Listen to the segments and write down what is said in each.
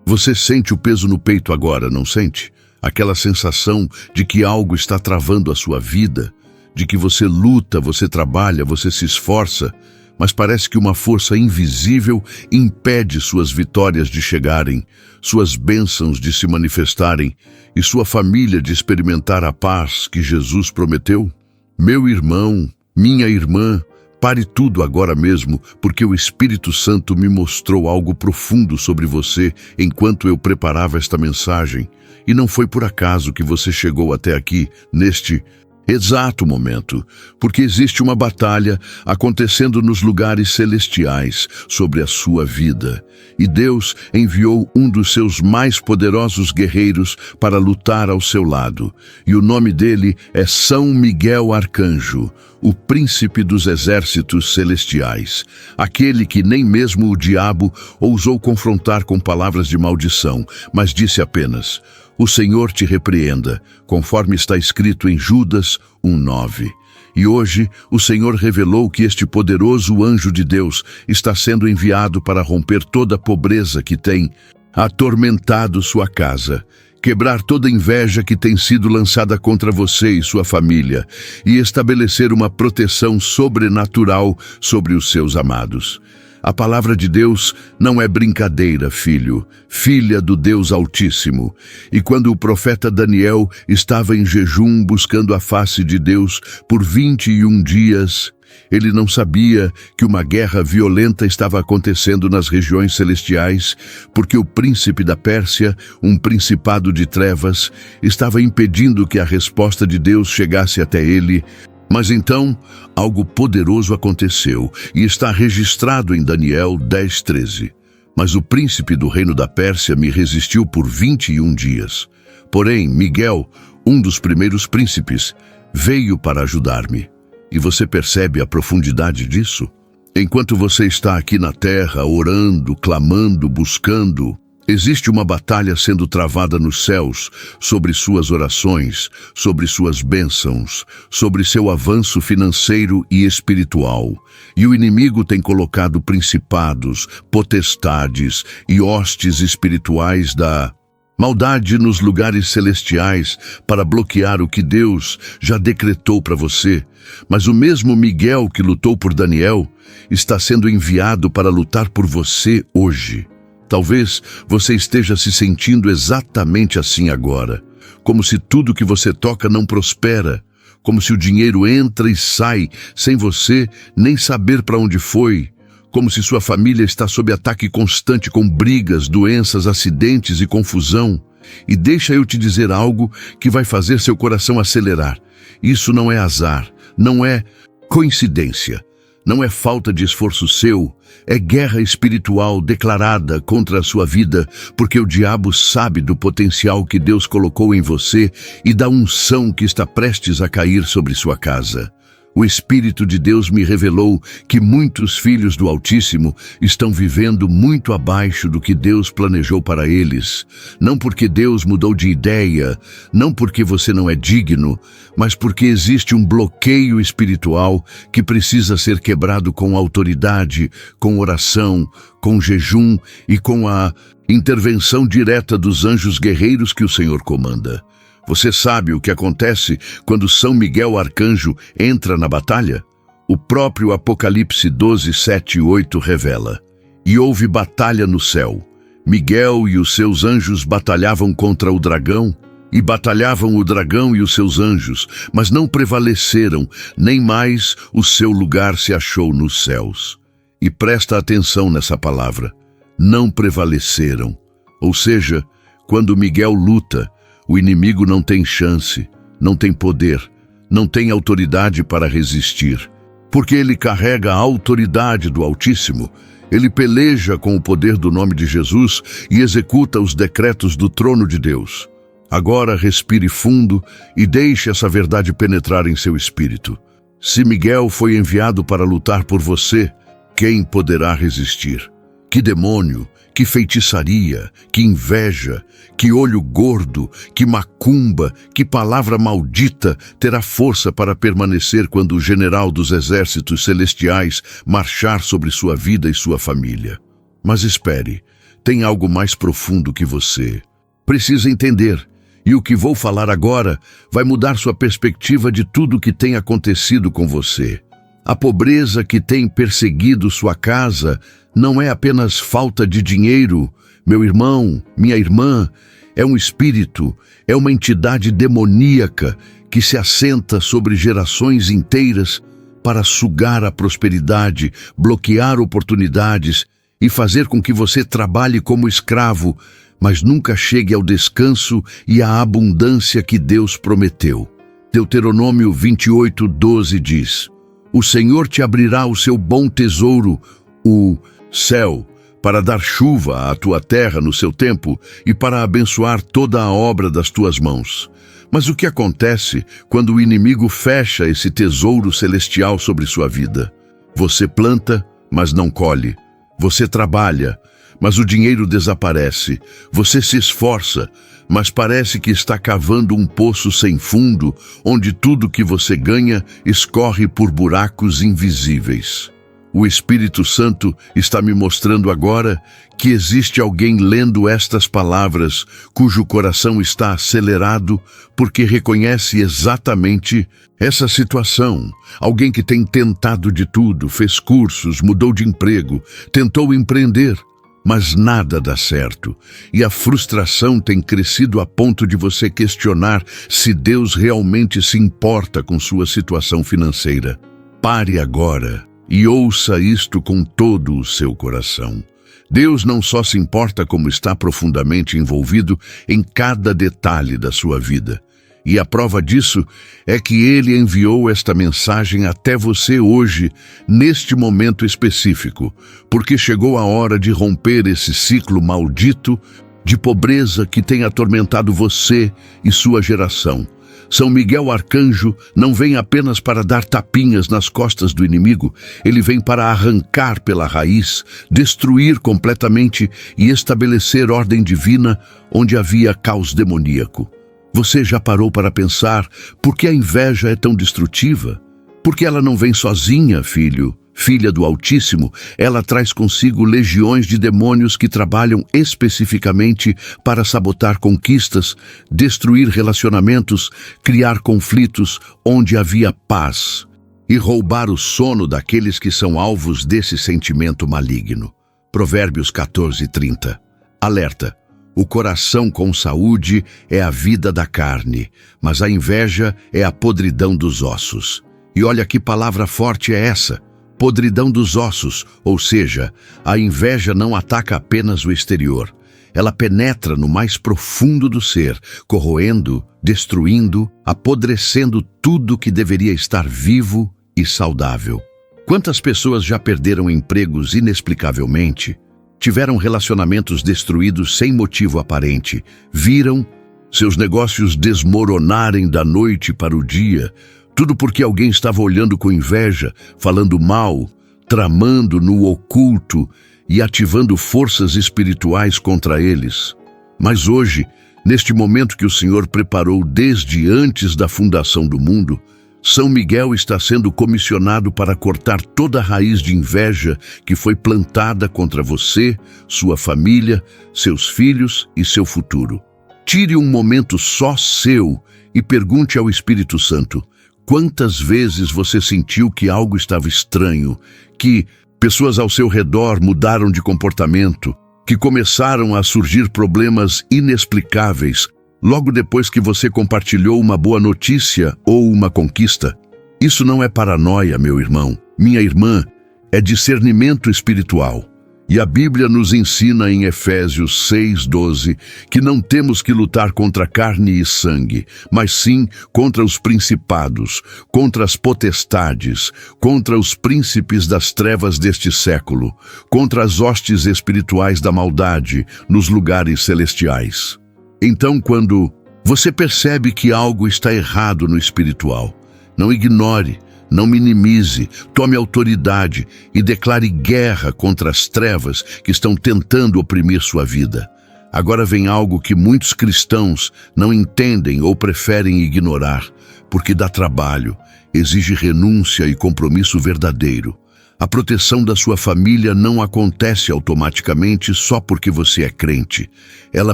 Você sente o peso no peito agora, não sente? Aquela sensação de que algo está travando a sua vida, de que você luta, você trabalha, você se esforça, mas parece que uma força invisível impede suas vitórias de chegarem, suas bênçãos de se manifestarem e sua família de experimentar a paz que Jesus prometeu? Meu irmão, minha irmã, pare tudo agora mesmo, porque o Espírito Santo me mostrou algo profundo sobre você enquanto eu preparava esta mensagem. E não foi por acaso que você chegou até aqui, neste exato momento, porque existe uma batalha acontecendo nos lugares celestiais sobre a sua vida. E Deus enviou um dos seus mais poderosos guerreiros para lutar ao seu lado. E o nome dele é São Miguel Arcanjo, o príncipe dos exércitos celestiais, aquele que nem mesmo o diabo ousou confrontar com palavras de maldição, mas disse apenas: "O Senhor te repreenda", conforme está escrito em Judas 1:9. E hoje o Senhor revelou que este poderoso anjo de Deus está sendo enviado para romper toda a pobreza que tem atormentado sua casa, quebrar toda inveja que tem sido lançada contra você e sua família, e estabelecer uma proteção sobrenatural sobre os seus amados. A palavra de Deus não é brincadeira, filho, filha do Deus Altíssimo. E quando o profeta Daniel estava em jejum buscando a face de Deus por 21 dias, ele não sabia que uma guerra violenta estava acontecendo nas regiões celestiais, porque o príncipe da Pérsia, um principado de trevas, estava impedindo que a resposta de Deus chegasse até ele. Mas então, algo poderoso aconteceu, e está registrado em Daniel 10:13. Mas o príncipe do reino da Pérsia me resistiu por 21 dias. Porém, Miguel, um dos primeiros príncipes, veio para ajudar-me. E você percebe a profundidade disso? Enquanto você está aqui na terra, orando, clamando, buscando, existe uma batalha sendo travada nos céus sobre suas orações, sobre suas bênçãos, sobre seu avanço financeiro e espiritual. E o inimigo tem colocado principados, potestades e hostes espirituais da maldade nos lugares celestiais para bloquear o que Deus já decretou para você. Mas o mesmo Miguel que lutou por Daniel está sendo enviado para lutar por você hoje. Talvez você esteja se sentindo exatamente assim agora, como se tudo que você toca não prospera, como se o dinheiro entra e sai sem você nem saber para onde foi, como se sua família está sob ataque constante com brigas, doenças, acidentes e confusão. E deixa eu te dizer algo que vai fazer seu coração acelerar. Isso não é azar, não é coincidência. Não é falta de esforço seu, é guerra espiritual declarada contra a sua vida, porque o diabo sabe do potencial que Deus colocou em você e da unção que está prestes a cair sobre sua casa. O Espírito de Deus me revelou que muitos filhos do Altíssimo estão vivendo muito abaixo do que Deus planejou para eles. Não porque Deus mudou de ideia, não porque você não é digno, mas porque existe um bloqueio espiritual que precisa ser quebrado com autoridade, com oração, com jejum e com a intervenção direta dos anjos guerreiros que o Senhor comanda. Você sabe o que acontece quando São Miguel Arcanjo entra na batalha? O próprio Apocalipse 12:7-8 revela: "E houve batalha no céu. Miguel e os seus anjos batalhavam contra o dragão, e batalhavam o dragão e os seus anjos, mas não prevaleceram, nem mais o seu lugar se achou nos céus." E presta atenção nessa palavra: não prevaleceram. Ou seja, quando Miguel luta, o inimigo não tem chance, não tem poder, não tem autoridade para resistir. Porque ele carrega a autoridade do Altíssimo, ele peleja com o poder do nome de Jesus e executa os decretos do trono de Deus. Agora respire fundo e deixe essa verdade penetrar em seu espírito. Se Miguel foi enviado para lutar por você, quem poderá resistir? Que demônio, que feitiçaria, que inveja, que olho gordo, que macumba, que palavra maldita terá força para permanecer quando o general dos exércitos celestiais marchar sobre sua vida e sua família? Mas espere, tem algo mais profundo que você. Precisa entender, e o que vou falar agora vai mudar sua perspectiva de tudo o que tem acontecido com você. A pobreza que tem perseguido sua casa não é apenas falta de dinheiro, meu irmão, minha irmã, é um espírito, é uma entidade demoníaca que se assenta sobre gerações inteiras para sugar a prosperidade, bloquear oportunidades e fazer com que você trabalhe como escravo, mas nunca chegue ao descanso e à abundância que Deus prometeu. Deuteronômio 28:12 diz: O Senhor te abrirá o seu bom tesouro, o céu, para dar chuva à tua terra no seu tempo e para abençoar toda a obra das tuas mãos. Mas o que acontece quando o inimigo fecha esse tesouro celestial sobre sua vida? Você planta, mas não colhe. Você trabalha, mas o dinheiro desaparece. Você se esforça, mas parece que está cavando um poço sem fundo, onde tudo que você ganha escorre por buracos invisíveis. O Espírito Santo está me mostrando agora que existe alguém lendo estas palavras cujo coração está acelerado porque reconhece exatamente essa situação. Alguém que tem tentado de tudo, fez cursos, mudou de emprego, tentou empreender, mas nada dá certo. E a frustração tem crescido a ponto de você questionar se Deus realmente se importa com sua situação financeira. Pare agora e ouça isto com todo o seu coração. Deus não só se importa como está profundamente envolvido em cada detalhe da sua vida. E a prova disso é que Ele enviou esta mensagem até você hoje, neste momento específico, porque chegou a hora de romper esse ciclo maldito de pobreza que tem atormentado você e sua geração. São Miguel Arcanjo não vem apenas para dar tapinhas nas costas do inimigo, ele vem para arrancar pela raiz, destruir completamente e estabelecer ordem divina onde havia caos demoníaco. Você já parou para pensar por que a inveja é tão destrutiva? Porque ela não vem sozinha, filho, filha do Altíssimo. Ela traz consigo legiões de demônios que trabalham especificamente para sabotar conquistas, destruir relacionamentos, criar conflitos onde havia paz e roubar o sono daqueles que são alvos desse sentimento maligno. Provérbios 14:30. Alerta. O coração com saúde é a vida da carne, mas a inveja é a podridão dos ossos. E olha que palavra forte é essa, podridão dos ossos, ou seja, a inveja não ataca apenas o exterior. Ela penetra no mais profundo do ser, corroendo, destruindo, apodrecendo tudo que deveria estar vivo e saudável. Quantas pessoas já perderam empregos inexplicavelmente? Tiveram relacionamentos destruídos sem motivo aparente, viram seus negócios desmoronarem da noite para o dia, tudo porque alguém estava olhando com inveja, falando mal, tramando no oculto e ativando forças espirituais contra eles. Mas hoje, neste momento que o Senhor preparou desde antes da fundação do mundo, São Miguel está sendo comissionado para cortar toda a raiz de inveja que foi plantada contra você, sua família, seus filhos e seu futuro. Tire um momento só seu e pergunte ao Espírito Santo: quantas vezes você sentiu que algo estava estranho, que pessoas ao seu redor mudaram de comportamento, que começaram a surgir problemas inexplicáveis logo depois que você compartilhou uma boa notícia ou uma conquista? Isso não é paranoia, meu irmão, minha irmã, é discernimento espiritual. E a Bíblia nos ensina em Efésios 6:12 que não temos que lutar contra carne e sangue, mas sim contra os principados, contra as potestades, contra os príncipes das trevas deste século, contra as hostes espirituais da maldade nos lugares celestiais. Então, quando você percebe que algo está errado no espiritual, não ignore, não minimize, tome autoridade e declare guerra contra as trevas que estão tentando oprimir sua vida. Agora vem algo que muitos cristãos não entendem ou preferem ignorar, porque dá trabalho, exige renúncia e compromisso verdadeiro. A proteção da sua família não acontece automaticamente só porque você é crente. Ela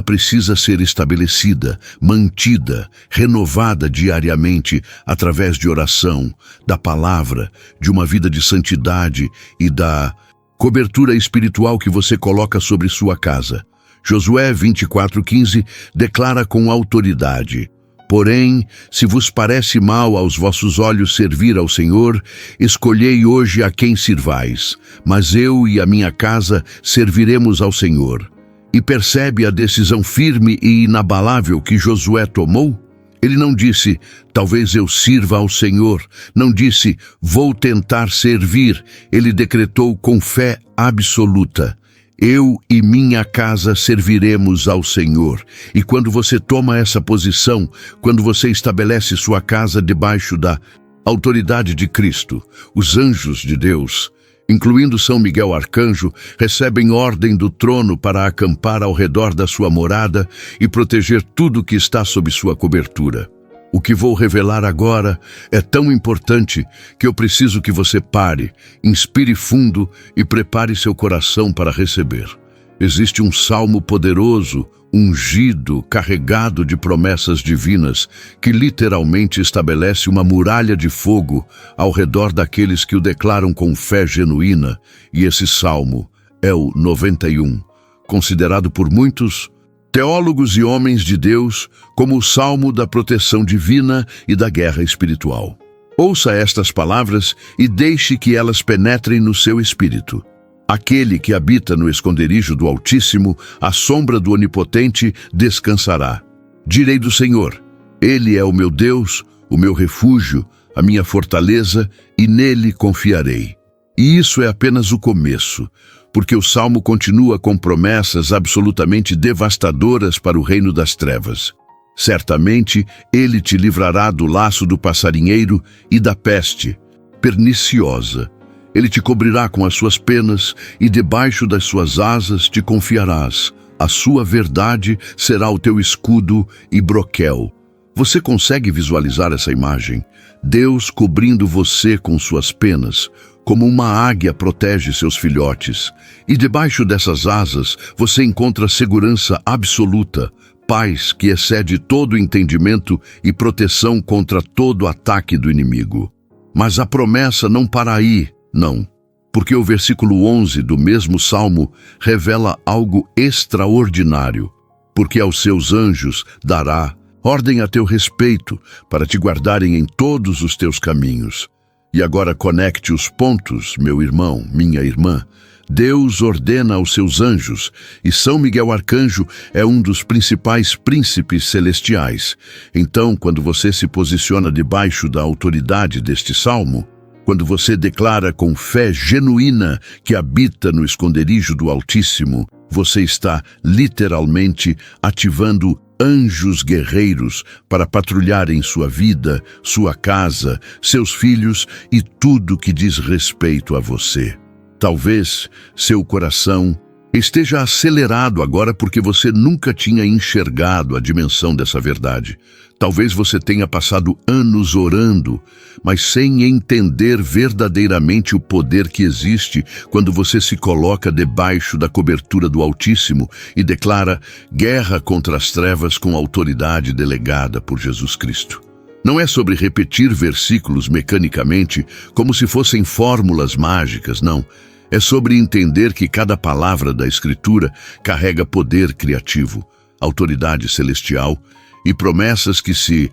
precisa ser estabelecida, mantida, renovada diariamente através de oração, da palavra, de uma vida de santidade e da cobertura espiritual que você coloca sobre sua casa. Josué 24:15 declara com autoridade: Porém, se vos parece mal aos vossos olhos servir ao Senhor, escolhei hoje a quem sirvais, mas eu e a minha casa serviremos ao Senhor. E percebe a decisão firme e inabalável que Josué tomou? Ele não disse, talvez eu sirva ao Senhor. Não disse, vou tentar servir. Ele decretou com fé absoluta: eu e minha casa serviremos ao Senhor. E quando você toma essa posição, quando você estabelece sua casa debaixo da autoridade de Cristo, os anjos de Deus, incluindo São Miguel Arcanjo, recebem ordem do trono para acampar ao redor da sua morada e proteger tudo que está sob sua cobertura. O que vou revelar agora é tão importante que eu preciso que você pare, inspire fundo e prepare seu coração para receber. Existe um salmo poderoso, ungido, carregado de promessas divinas, que literalmente estabelece uma muralha de fogo ao redor daqueles que o declaram com fé genuína, e esse salmo é o 91, considerado por muitos teólogos e homens de Deus como o salmo da proteção divina e da guerra espiritual. Ouça estas palavras e deixe que elas penetrem no seu espírito. Aquele que habita no esconderijo do Altíssimo, à sombra do Onipotente, descansará. Direi do Senhor: Ele é o meu Deus, o meu refúgio, a minha fortaleza, e nele confiarei. E isso é apenas o começo, porque o Salmo continua com promessas absolutamente devastadoras para o reino das trevas. Certamente, ele te livrará do laço do passarinheiro e da peste perniciosa. Ele te cobrirá com as suas penas e debaixo das suas asas te confiarás. A sua verdade será o teu escudo e broquel. Você consegue visualizar essa imagem? Deus cobrindo você com suas penas, como uma águia protege seus filhotes. E debaixo dessas asas você encontra segurança absoluta, paz que excede todo entendimento e proteção contra todo ataque do inimigo. Mas a promessa não para aí, não. Porque o versículo 11 do mesmo Salmo revela algo extraordinário. Porque aos seus anjos dará ordem a teu respeito, para te guardarem em todos os teus caminhos. E agora conecte os pontos, meu irmão, minha irmã. Deus ordena aos seus anjos, e São Miguel Arcanjo é um dos principais príncipes celestiais. Então, quando você se posiciona debaixo da autoridade deste salmo, quando você declara com fé genuína que habita no esconderijo do Altíssimo, você está literalmente ativando anjos guerreiros para patrulharem sua vida, sua casa, seus filhos e tudo que diz respeito a você. Talvez seu coração esteja acelerado agora porque você nunca tinha enxergado a dimensão dessa verdade. Talvez você tenha passado anos orando, mas sem entender verdadeiramente o poder que existe quando você se coloca debaixo da cobertura do Altíssimo e declara guerra contra as trevas com autoridade delegada por Jesus Cristo. Não é sobre repetir versículos mecanicamente, como se fossem fórmulas mágicas, não. É sobre entender que cada palavra da Escritura carrega poder criativo, autoridade celestial e promessas que se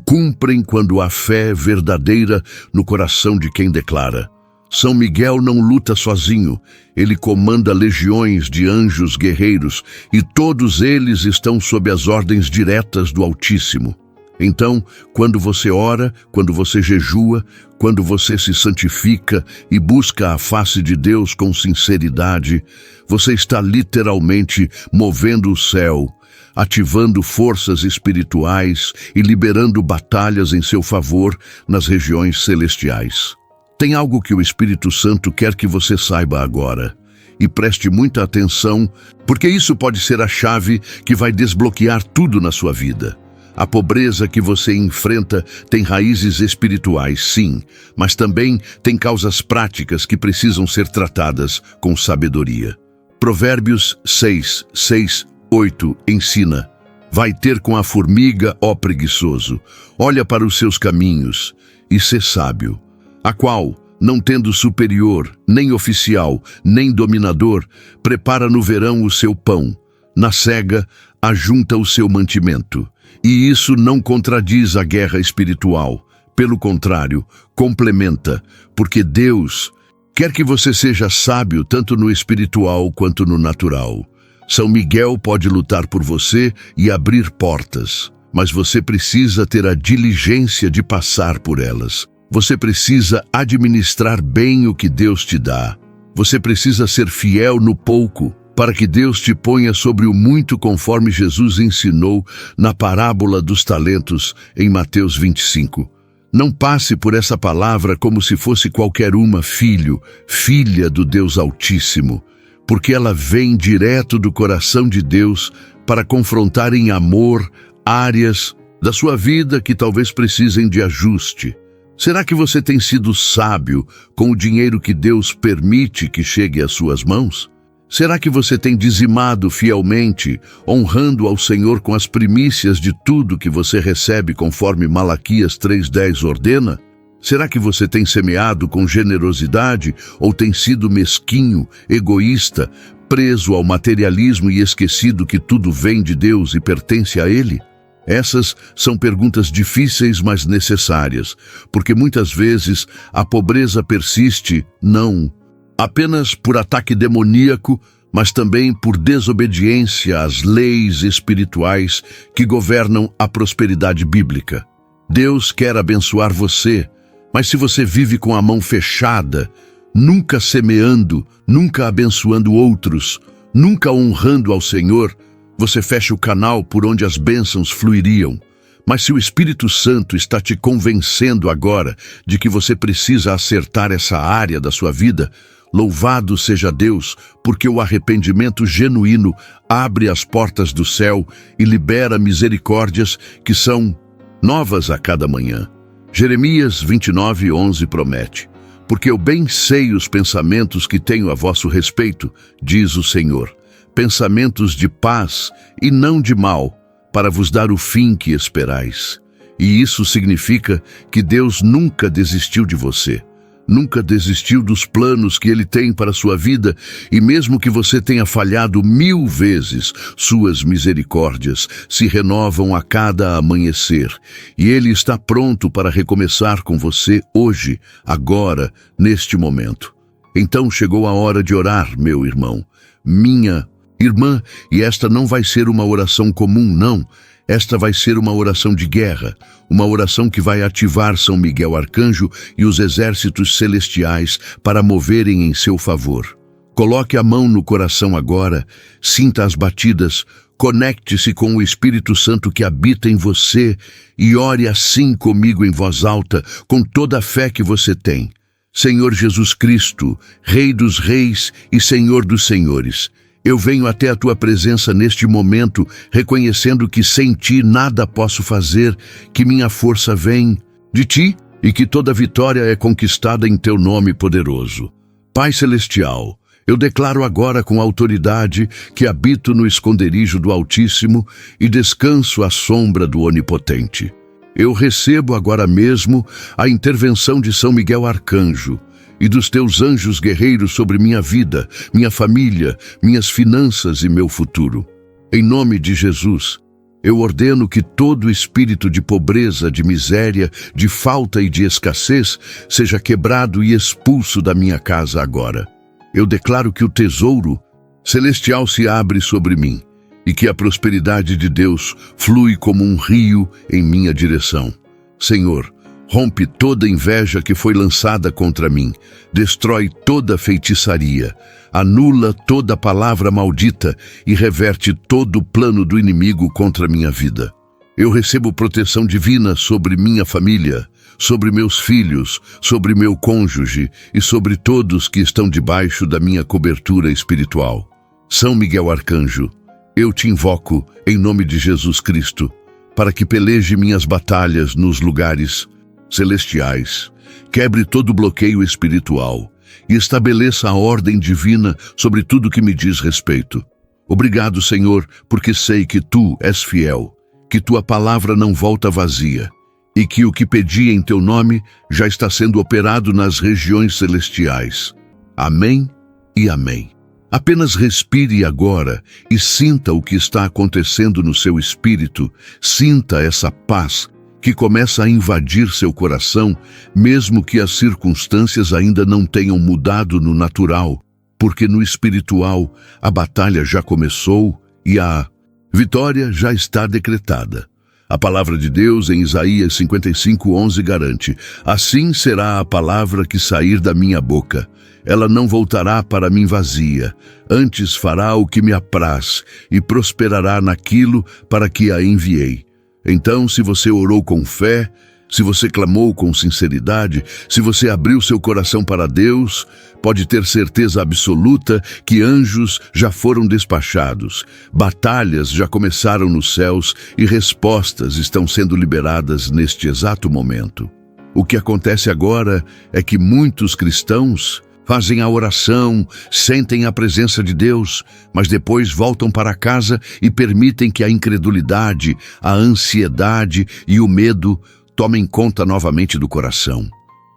cumprem quando há fé verdadeira no coração de quem declara. São Miguel não luta sozinho, ele comanda legiões de anjos guerreiros e todos eles estão sob as ordens diretas do Altíssimo. Então, quando você ora, quando você jejua, quando você se santifica e busca a face de Deus com sinceridade, você está literalmente movendo o céu, ativando forças espirituais e liberando batalhas em seu favor nas regiões celestiais. Tem algo que o Espírito Santo quer que você saiba agora. E preste muita atenção, porque isso pode ser a chave que vai desbloquear tudo na sua vida. A pobreza que você enfrenta tem raízes espirituais, sim, mas também tem causas práticas que precisam ser tratadas com sabedoria. Provérbios 6:8 ensina: vai ter com a formiga, ó preguiçoso, olha para os seus caminhos e sê sábio, a qual, não tendo superior, nem oficial, nem dominador, prepara no verão o seu pão, na cega ajunta o seu mantimento. E isso não contradiz a guerra espiritual, pelo contrário, complementa, porque Deus quer que você seja sábio tanto no espiritual quanto no natural. São Miguel pode lutar por você e abrir portas, mas você precisa ter a diligência de passar por elas. Você precisa administrar bem o que Deus te dá. Você precisa ser fiel no pouco, para que Deus te ponha sobre o muito, conforme Jesus ensinou na parábola dos talentos em Mateus 25. Não passe por essa palavra como se fosse qualquer uma, filho, filha do Deus Altíssimo, porque ela vem direto do coração de Deus para confrontar em amor áreas da sua vida que talvez precisem de ajuste. Será que você tem sido sábio com o dinheiro que Deus permite que chegue às suas mãos? Será que você tem dizimado fielmente, honrando ao Senhor com as primícias de tudo que você recebe, conforme Malaquias 3:10 ordena? Será que você tem semeado com generosidade ou tem sido mesquinho, egoísta, preso ao materialismo e esquecido que tudo vem de Deus e pertence a Ele? Essas são perguntas difíceis, mas necessárias, porque muitas vezes a pobreza persiste, não apenas por ataque demoníaco, mas também por desobediência às leis espirituais que governam a prosperidade bíblica. Deus quer abençoar você, mas se você vive com a mão fechada, nunca semeando, nunca abençoando outros, nunca honrando ao Senhor, você fecha o canal por onde as bênçãos fluiriam. Mas se o Espírito Santo está te convencendo agora de que você precisa acertar essa área da sua vida, louvado seja Deus, porque o arrependimento genuíno abre as portas do céu e libera misericórdias que são novas a cada manhã. Jeremias 29:11 promete: porque eu bem sei os pensamentos que tenho a vosso respeito, diz o Senhor, pensamentos de paz e não de mal, para vos dar o fim que esperais. E isso significa que Deus nunca desistiu de você. Nunca desistiu dos planos que Ele tem para a sua vida, e mesmo que você tenha falhado 1000 vezes, suas misericórdias se renovam a cada amanhecer, e Ele está pronto para recomeçar com você hoje, agora, neste momento. Então chegou a hora de orar, meu irmão, minha irmã, e esta não vai ser uma oração comum, não. Esta vai ser uma oração de guerra, uma oração que vai ativar São Miguel Arcanjo e os exércitos celestiais para moverem em seu favor. Coloque a mão no coração agora, sinta as batidas, conecte-se com o Espírito Santo que habita em você e ore assim comigo em voz alta, com toda a fé que você tem. Senhor Jesus Cristo, Rei dos Reis e Senhor dos Senhores, eu venho até a Tua presença neste momento, reconhecendo que sem Ti nada posso fazer, que minha força vem de Ti e que toda vitória é conquistada em Teu nome poderoso. Pai Celestial, eu declaro agora com autoridade que habito no esconderijo do Altíssimo e descanso à sombra do Onipotente. Eu recebo agora mesmo a intervenção de São Miguel Arcanjo e dos Teus anjos guerreiros sobre minha vida, minha família, minhas finanças e meu futuro. Em nome de Jesus, eu ordeno que todo espírito de pobreza, de miséria, de falta e de escassez seja quebrado e expulso da minha casa agora. Eu declaro que o tesouro celestial se abre sobre mim e que a prosperidade de Deus flui como um rio em minha direção. Senhor, rompe toda inveja que foi lançada contra mim, destrói toda feitiçaria, anula toda palavra maldita e reverte todo o plano do inimigo contra minha vida. Eu recebo proteção divina sobre minha família, sobre meus filhos, sobre meu cônjuge e sobre todos que estão debaixo da minha cobertura espiritual. São Miguel Arcanjo, eu te invoco em nome de Jesus Cristo, para que peleje minhas batalhas nos lugares celestiais, quebre todo bloqueio espiritual e estabeleça a ordem divina sobre tudo que me diz respeito. Obrigado, Senhor, porque sei que Tu és fiel, que Tua palavra não volta vazia e que o que pedi em Teu nome já está sendo operado nas regiões celestiais. Amém e amém. Apenas respire agora e sinta o que está acontecendo no seu espírito. Sinta essa paz que começa a invadir seu coração, mesmo que as circunstâncias ainda não tenham mudado no natural, porque no espiritual a batalha já começou e a vitória já está decretada. A palavra de Deus em Isaías 55:11 garante: assim será a palavra que sair da minha boca. Ela não voltará para mim vazia, antes fará o que me apraz e prosperará naquilo para que a enviei. Então, se você orou com fé, se você clamou com sinceridade, se você abriu seu coração para Deus, pode ter certeza absoluta que anjos já foram despachados, batalhas já começaram nos céus e respostas estão sendo liberadas neste exato momento. O que acontece agora é que muitos cristãos fazem a oração, sentem a presença de Deus, mas depois voltam para casa e permitem que a incredulidade, a ansiedade e o medo tomem conta novamente do coração.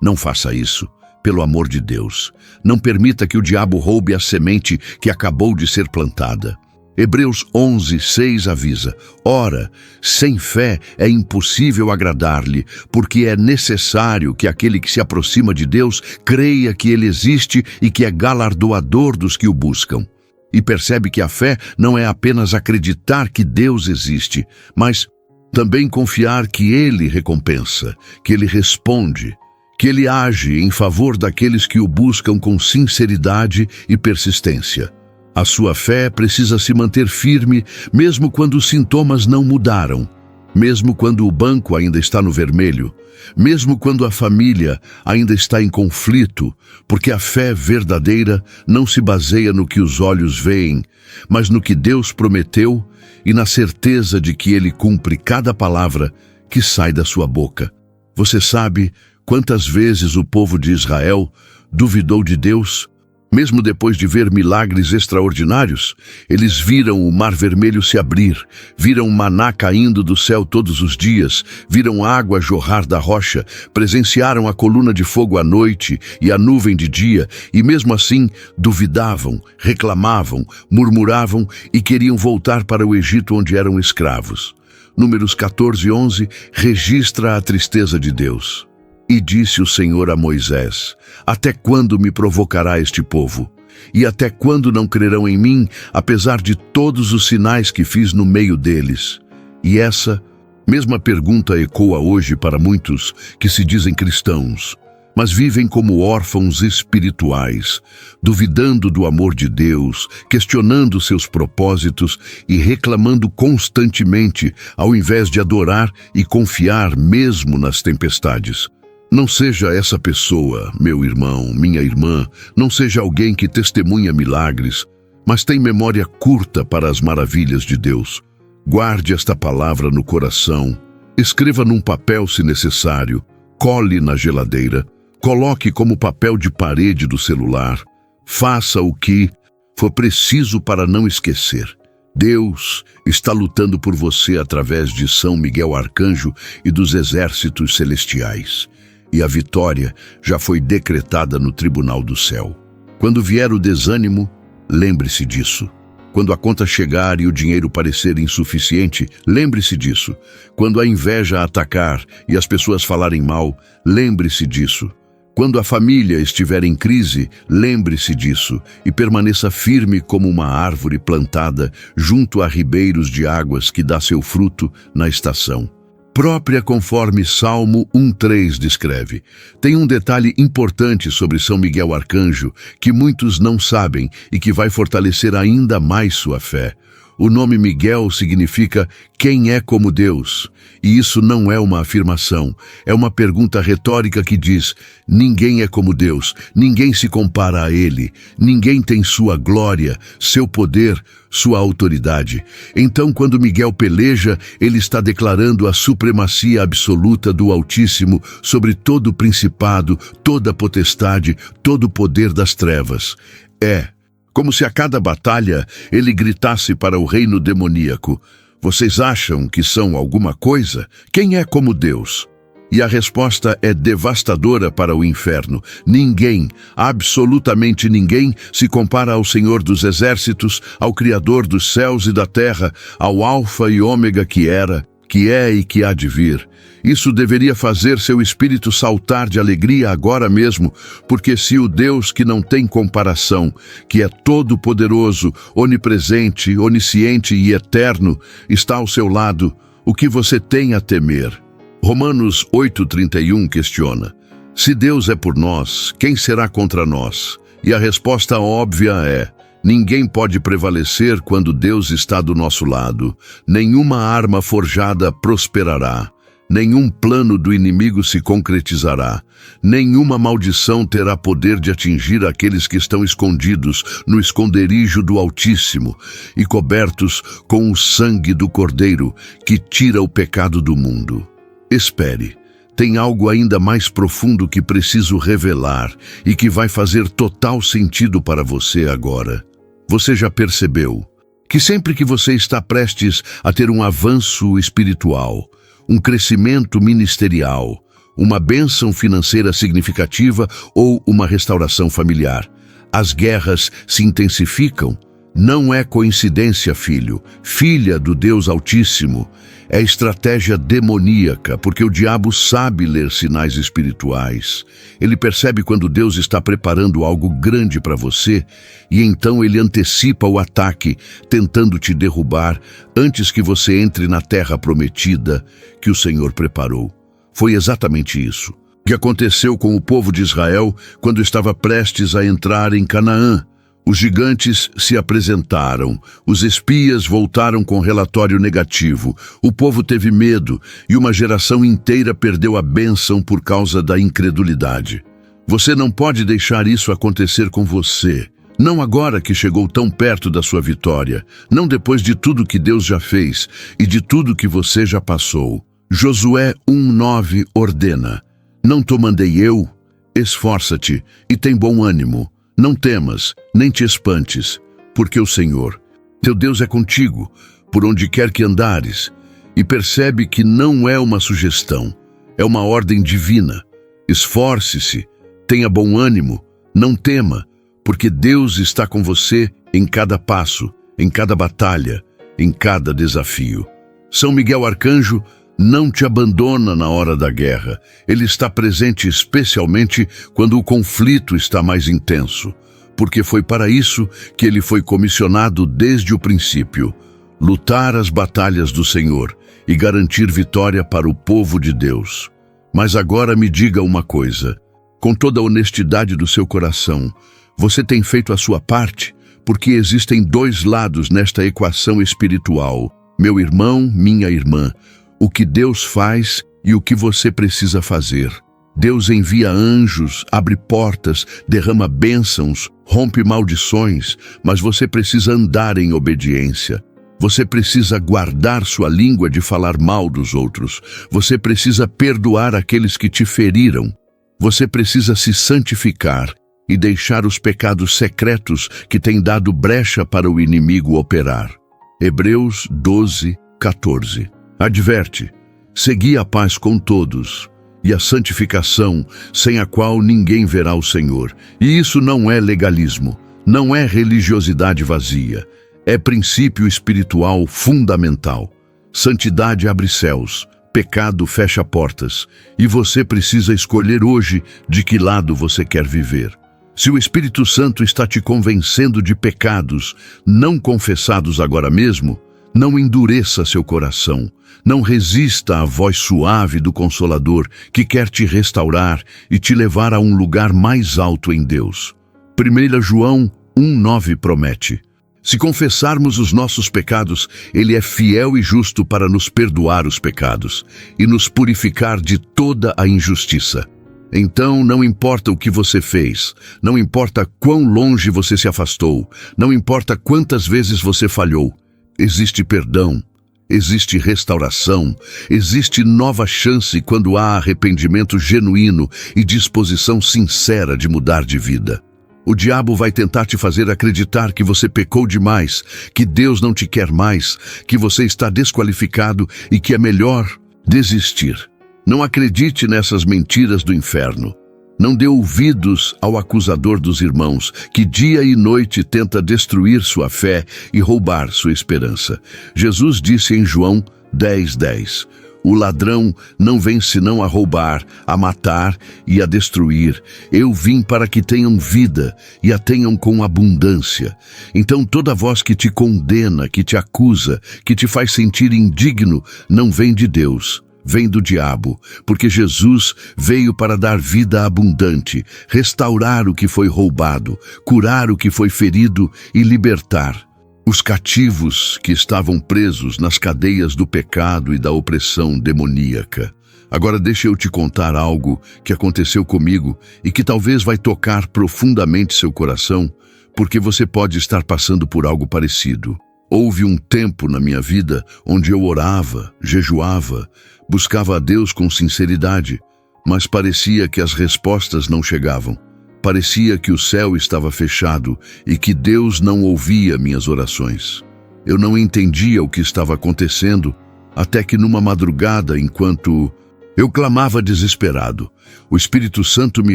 Não faça isso, pelo amor de Deus. Não permita que o diabo roube a semente que acabou de ser plantada. Hebreus 11:6 avisa: ora, sem fé é impossível agradar-lhe, porque é necessário que aquele que se aproxima de Deus creia que Ele existe e que é galardoador dos que o buscam. E percebe que a fé não é apenas acreditar que Deus existe, mas também confiar que Ele recompensa, que Ele responde, que Ele age em favor daqueles que o buscam com sinceridade e persistência. A sua fé precisa se manter firme mesmo quando os sintomas não mudaram, mesmo quando o banco ainda está no vermelho, mesmo quando a família ainda está em conflito, porque a fé verdadeira não se baseia no que os olhos veem, mas no que Deus prometeu e na certeza de que Ele cumpre cada palavra que sai da sua boca. Você sabe quantas vezes o povo de Israel duvidou de Deus? Mesmo depois de ver milagres extraordinários, eles viram o Mar Vermelho se abrir, viram maná caindo do céu todos os dias, viram água jorrar da rocha, presenciaram a coluna de fogo à noite e a nuvem de dia, e mesmo assim duvidavam, reclamavam, murmuravam e queriam voltar para o Egito onde eram escravos. Números 14:11 registra a tristeza de Deus. E disse o Senhor a Moisés: até quando me provocará este povo? E até quando não crerão em mim, apesar de todos os sinais que fiz no meio deles? E essa mesma pergunta ecoa hoje para muitos que se dizem cristãos, mas vivem como órfãos espirituais, duvidando do amor de Deus, questionando seus propósitos e reclamando constantemente, ao invés de adorar e confiar mesmo nas tempestades. Não seja essa pessoa, meu irmão, minha irmã, não seja alguém que testemunha milagres, mas tem memória curta para as maravilhas de Deus. Guarde esta palavra no coração, escreva num papel se necessário, cole na geladeira, coloque como papel de parede do celular, faça o que for preciso para não esquecer. Deus está lutando por você através de São Miguel Arcanjo e dos exércitos celestiais. E a vitória já foi decretada no tribunal do céu. Quando vier o desânimo, lembre-se disso. Quando a conta chegar e o dinheiro parecer insuficiente, lembre-se disso. Quando a inveja atacar e as pessoas falarem mal, lembre-se disso. Quando a família estiver em crise, lembre-se disso e permaneça firme como uma árvore plantada junto a ribeiros de águas que dá seu fruto na estação. Própria conforme Salmo 1:3 descreve. Tem um detalhe importante sobre São Miguel Arcanjo que muitos não sabem e que vai fortalecer ainda mais sua fé. O nome Miguel significa quem é como Deus. E isso não é uma afirmação, é uma pergunta retórica que diz: ninguém é como Deus, ninguém se compara a Ele, ninguém tem sua glória, seu poder, sua autoridade. Então, quando Miguel peleja, ele está declarando a supremacia absoluta do Altíssimo sobre todo o principado, toda a potestade, todo o poder das trevas. É como se a cada batalha ele gritasse para o reino demoníaco: vocês acham que são alguma coisa? Quem é como Deus? E a resposta é devastadora para o inferno. Ninguém, absolutamente ninguém, se compara ao Senhor dos Exércitos, ao Criador dos céus e da terra, ao Alfa e Ômega que era, que é e que há de vir. Isso deveria fazer seu espírito saltar de alegria agora mesmo, porque se o Deus que não tem comparação, que é todo-poderoso, onipresente, onisciente e eterno, está ao seu lado, o que você tem a temer? Romanos 8,31 questiona: se Deus é por nós, quem será contra nós? E a resposta óbvia é: ninguém pode prevalecer quando Deus está do nosso lado. Nenhuma arma forjada prosperará. Nenhum plano do inimigo se concretizará. Nenhuma maldição terá poder de atingir aqueles que estão escondidos no esconderijo do Altíssimo e cobertos com o sangue do Cordeiro, que tira o pecado do mundo. Espere. Tem algo ainda mais profundo que preciso revelar e que vai fazer total sentido para você agora. Você já percebeu que sempre que você está prestes a ter um avanço espiritual, um crescimento ministerial, uma bênção financeira significativa ou uma restauração familiar, as guerras se intensificam? Não é coincidência, filho, filha do Deus Altíssimo. É estratégia demoníaca, porque o diabo sabe ler sinais espirituais. Ele percebe quando Deus está preparando algo grande para você e então ele antecipa o ataque, tentando te derrubar antes que você entre na terra prometida que o Senhor preparou. Foi exatamente isso que aconteceu com o povo de Israel quando estava prestes a entrar em Canaã. Os gigantes se apresentaram, os espias voltaram com relatório negativo, o povo teve medo e uma geração inteira perdeu a bênção por causa da incredulidade. Você não pode deixar isso acontecer com você. Não agora que chegou tão perto da sua vitória, não depois de tudo que Deus já fez e de tudo que você já passou. Josué 1:9 ordena: não te mandei eu? Esforça-te e tem bom ânimo. Não temas, nem te espantes, porque o Senhor, teu Deus, é contigo, por onde quer que andares. E percebe que não é uma sugestão, é uma ordem divina. Esforce-se, tenha bom ânimo, não tema, porque Deus está com você em cada passo, em cada batalha, em cada desafio. São Miguel Arcanjo não te abandona na hora da guerra. Ele está presente especialmente quando o conflito está mais intenso, porque foi para isso que ele foi comissionado desde o princípio: lutar as batalhas do Senhor e garantir vitória para o povo de Deus. Mas agora me diga uma coisa, com toda a honestidade do seu coração: você tem feito a sua parte? Porque existem dois lados nesta equação espiritual. Meu irmão, minha irmã, o que Deus faz e o que você precisa fazer. Deus envia anjos, abre portas, derrama bênçãos, rompe maldições, mas você precisa andar em obediência. Você precisa guardar sua língua de falar mal dos outros. Você precisa perdoar aqueles que te feriram. Você precisa se santificar e deixar os pecados secretos que têm dado brecha para o inimigo operar. Hebreus 12:14. Adverte: segui a paz com todos e a santificação, sem a qual ninguém verá o Senhor. E isso não é legalismo, não é religiosidade vazia, é princípio espiritual fundamental. Santidade abre céus, pecado fecha portas, e você precisa escolher hoje de que lado você quer viver. Se o Espírito Santo está te convencendo de pecados não confessados agora mesmo, não endureça seu coração. Não resista à voz suave do Consolador que quer te restaurar e te levar a um lugar mais alto em Deus. 1 João 1:9 promete: Se confessarmos os nossos pecados, Ele é fiel e justo para nos perdoar os pecados e nos purificar de toda a injustiça. Então, não importa o que você fez, não importa quão longe você se afastou, não importa quantas vezes você falhou, existe perdão, existe restauração, existe nova chance quando há arrependimento genuíno e disposição sincera de mudar de vida. O diabo vai tentar te fazer acreditar que você pecou demais, que Deus não te quer mais, que você está desqualificado e que é melhor desistir. Não acredite nessas mentiras do inferno. Não dê ouvidos ao acusador dos irmãos, que dia e noite tenta destruir sua fé e roubar sua esperança. Jesus disse em João 10:10, o ladrão não vem senão a roubar, a matar e a destruir. Eu vim para que tenham vida e a tenham com abundância. Então toda voz que te condena, que te acusa, que te faz sentir indigno, não vem de Deus. Vem do diabo, porque Jesus veio para dar vida abundante, restaurar o que foi roubado, curar o que foi ferido e libertar os cativos que estavam presos nas cadeias do pecado e da opressão demoníaca. Agora deixa eu te contar algo que aconteceu comigo e que talvez vai tocar profundamente seu coração, porque você pode estar passando por algo parecido. Houve um tempo na minha vida onde eu orava, jejuava, buscava a Deus com sinceridade, mas parecia que as respostas não chegavam. Parecia que o céu estava fechado e que Deus não ouvia minhas orações. Eu não entendia o que estava acontecendo, até que numa madrugada, enquanto eu clamava desesperado, o Espírito Santo me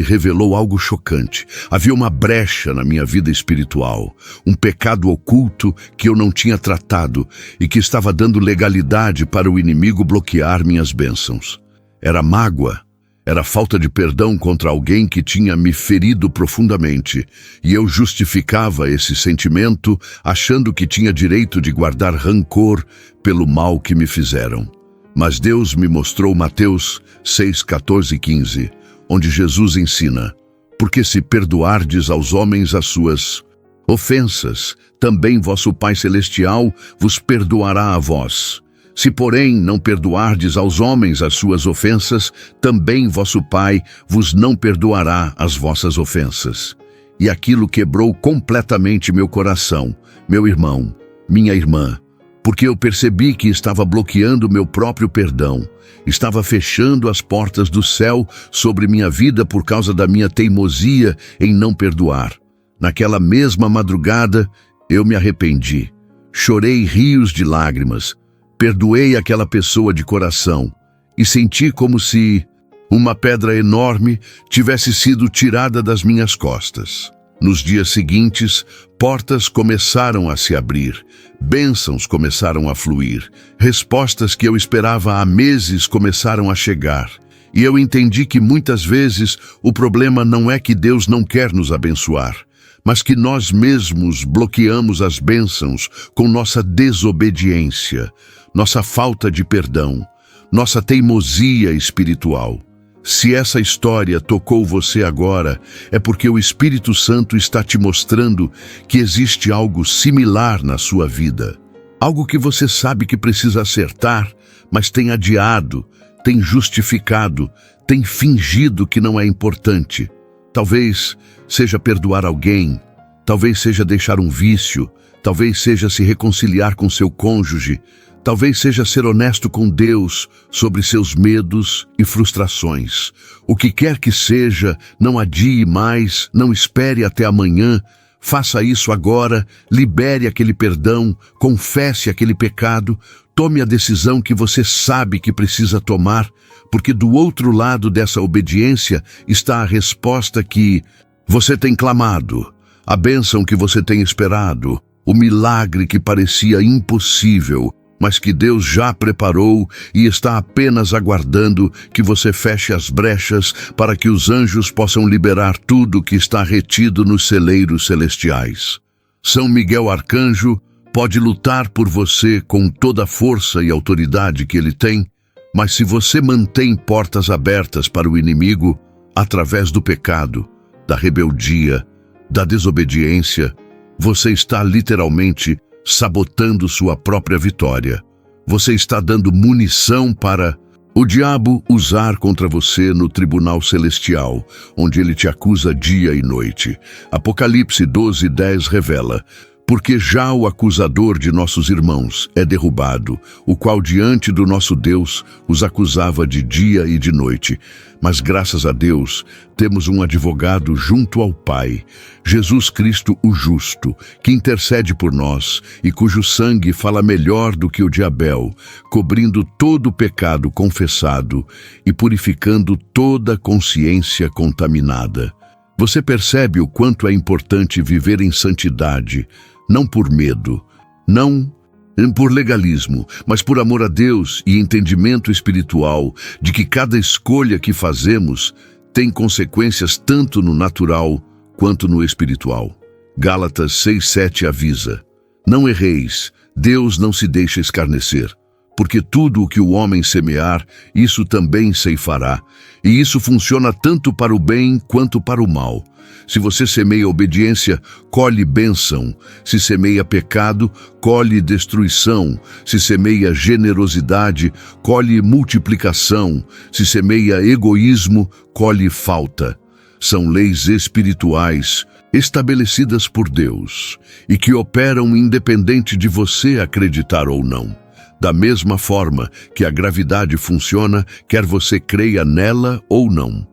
revelou algo chocante. Havia uma brecha na minha vida espiritual, um pecado oculto que eu não tinha tratado e que estava dando legalidade para o inimigo bloquear minhas bênçãos. Era mágoa, era falta de perdão contra alguém que tinha me ferido profundamente, e eu justificava esse sentimento achando que tinha direito de guardar rancor pelo mal que me fizeram. Mas Deus me mostrou Mateus 6:14-15, onde Jesus ensina: porque se perdoardes aos homens as suas ofensas, também vosso Pai Celestial vos perdoará a vós. Se, porém, não perdoardes aos homens as suas ofensas, também vosso Pai vos não perdoará as vossas ofensas. E aquilo quebrou completamente meu coração, meu irmão, minha irmã, porque eu percebi que estava bloqueando meu próprio perdão, estava fechando as portas do céu sobre minha vida por causa da minha teimosia em não perdoar. Naquela mesma madrugada, eu me arrependi, chorei rios de lágrimas, perdoei aquela pessoa de coração e senti como se uma pedra enorme tivesse sido tirada das minhas costas. Nos dias seguintes, portas começaram a se abrir, bênçãos começaram a fluir, respostas que eu esperava há meses começaram a chegar. E eu entendi que muitas vezes o problema não é que Deus não quer nos abençoar, mas que nós mesmos bloqueamos as bênçãos com nossa desobediência, nossa falta de perdão, nossa teimosia espiritual. Se essa história tocou você agora, é porque o Espírito Santo está te mostrando que existe algo similar na sua vida. Algo que você sabe que precisa acertar, mas tem adiado, tem justificado, tem fingido que não é importante. Talvez seja perdoar alguém, talvez seja deixar um vício, talvez seja se reconciliar com seu cônjuge, talvez seja ser honesto com Deus sobre seus medos e frustrações. O que quer que seja, não adie mais, não espere até amanhã. Faça isso agora, libere aquele perdão, confesse aquele pecado, tome a decisão que você sabe que precisa tomar, porque do outro lado dessa obediência está a resposta que você tem clamado, a bênção que você tem esperado, o milagre que parecia impossível, mas que Deus já preparou e está apenas aguardando que você feche as brechas para que os anjos possam liberar tudo que está retido nos celeiros celestiais. São Miguel Arcanjo pode lutar por você com toda a força e autoridade que ele tem, mas se você mantém portas abertas para o inimigo, através do pecado, da rebeldia, da desobediência, você está literalmente sabotando sua própria vitória. Você está dando munição para o diabo usar contra você no tribunal celestial, onde ele te acusa dia e noite. Apocalipse 12:10 revela: porque já o acusador de nossos irmãos é derrubado, o qual diante do nosso Deus os acusava de dia e de noite. Mas graças a Deus temos um advogado junto ao Pai, Jesus Cristo o justo, que intercede por nós e cujo sangue fala melhor do que o de Abel, cobrindo todo o pecado confessado e purificando toda consciência contaminada. Você percebe o quanto é importante viver em santidade, não por medo, não por legalismo, mas por amor a Deus e entendimento espiritual de que cada escolha que fazemos tem consequências tanto no natural quanto no espiritual. Gálatas 6:7 avisa: não erreis, Deus não se deixa escarnecer, porque tudo o que o homem semear, isso também ceifará, e isso funciona tanto para o bem quanto para o mal. Se você semeia obediência, colhe bênção. Se semeia pecado, colhe destruição. Se semeia generosidade, colhe multiplicação. Se semeia egoísmo, colhe falta. São leis espirituais estabelecidas por Deus e que operam independente de você acreditar ou não. Da mesma forma que a gravidade funciona, quer você creia nela ou não.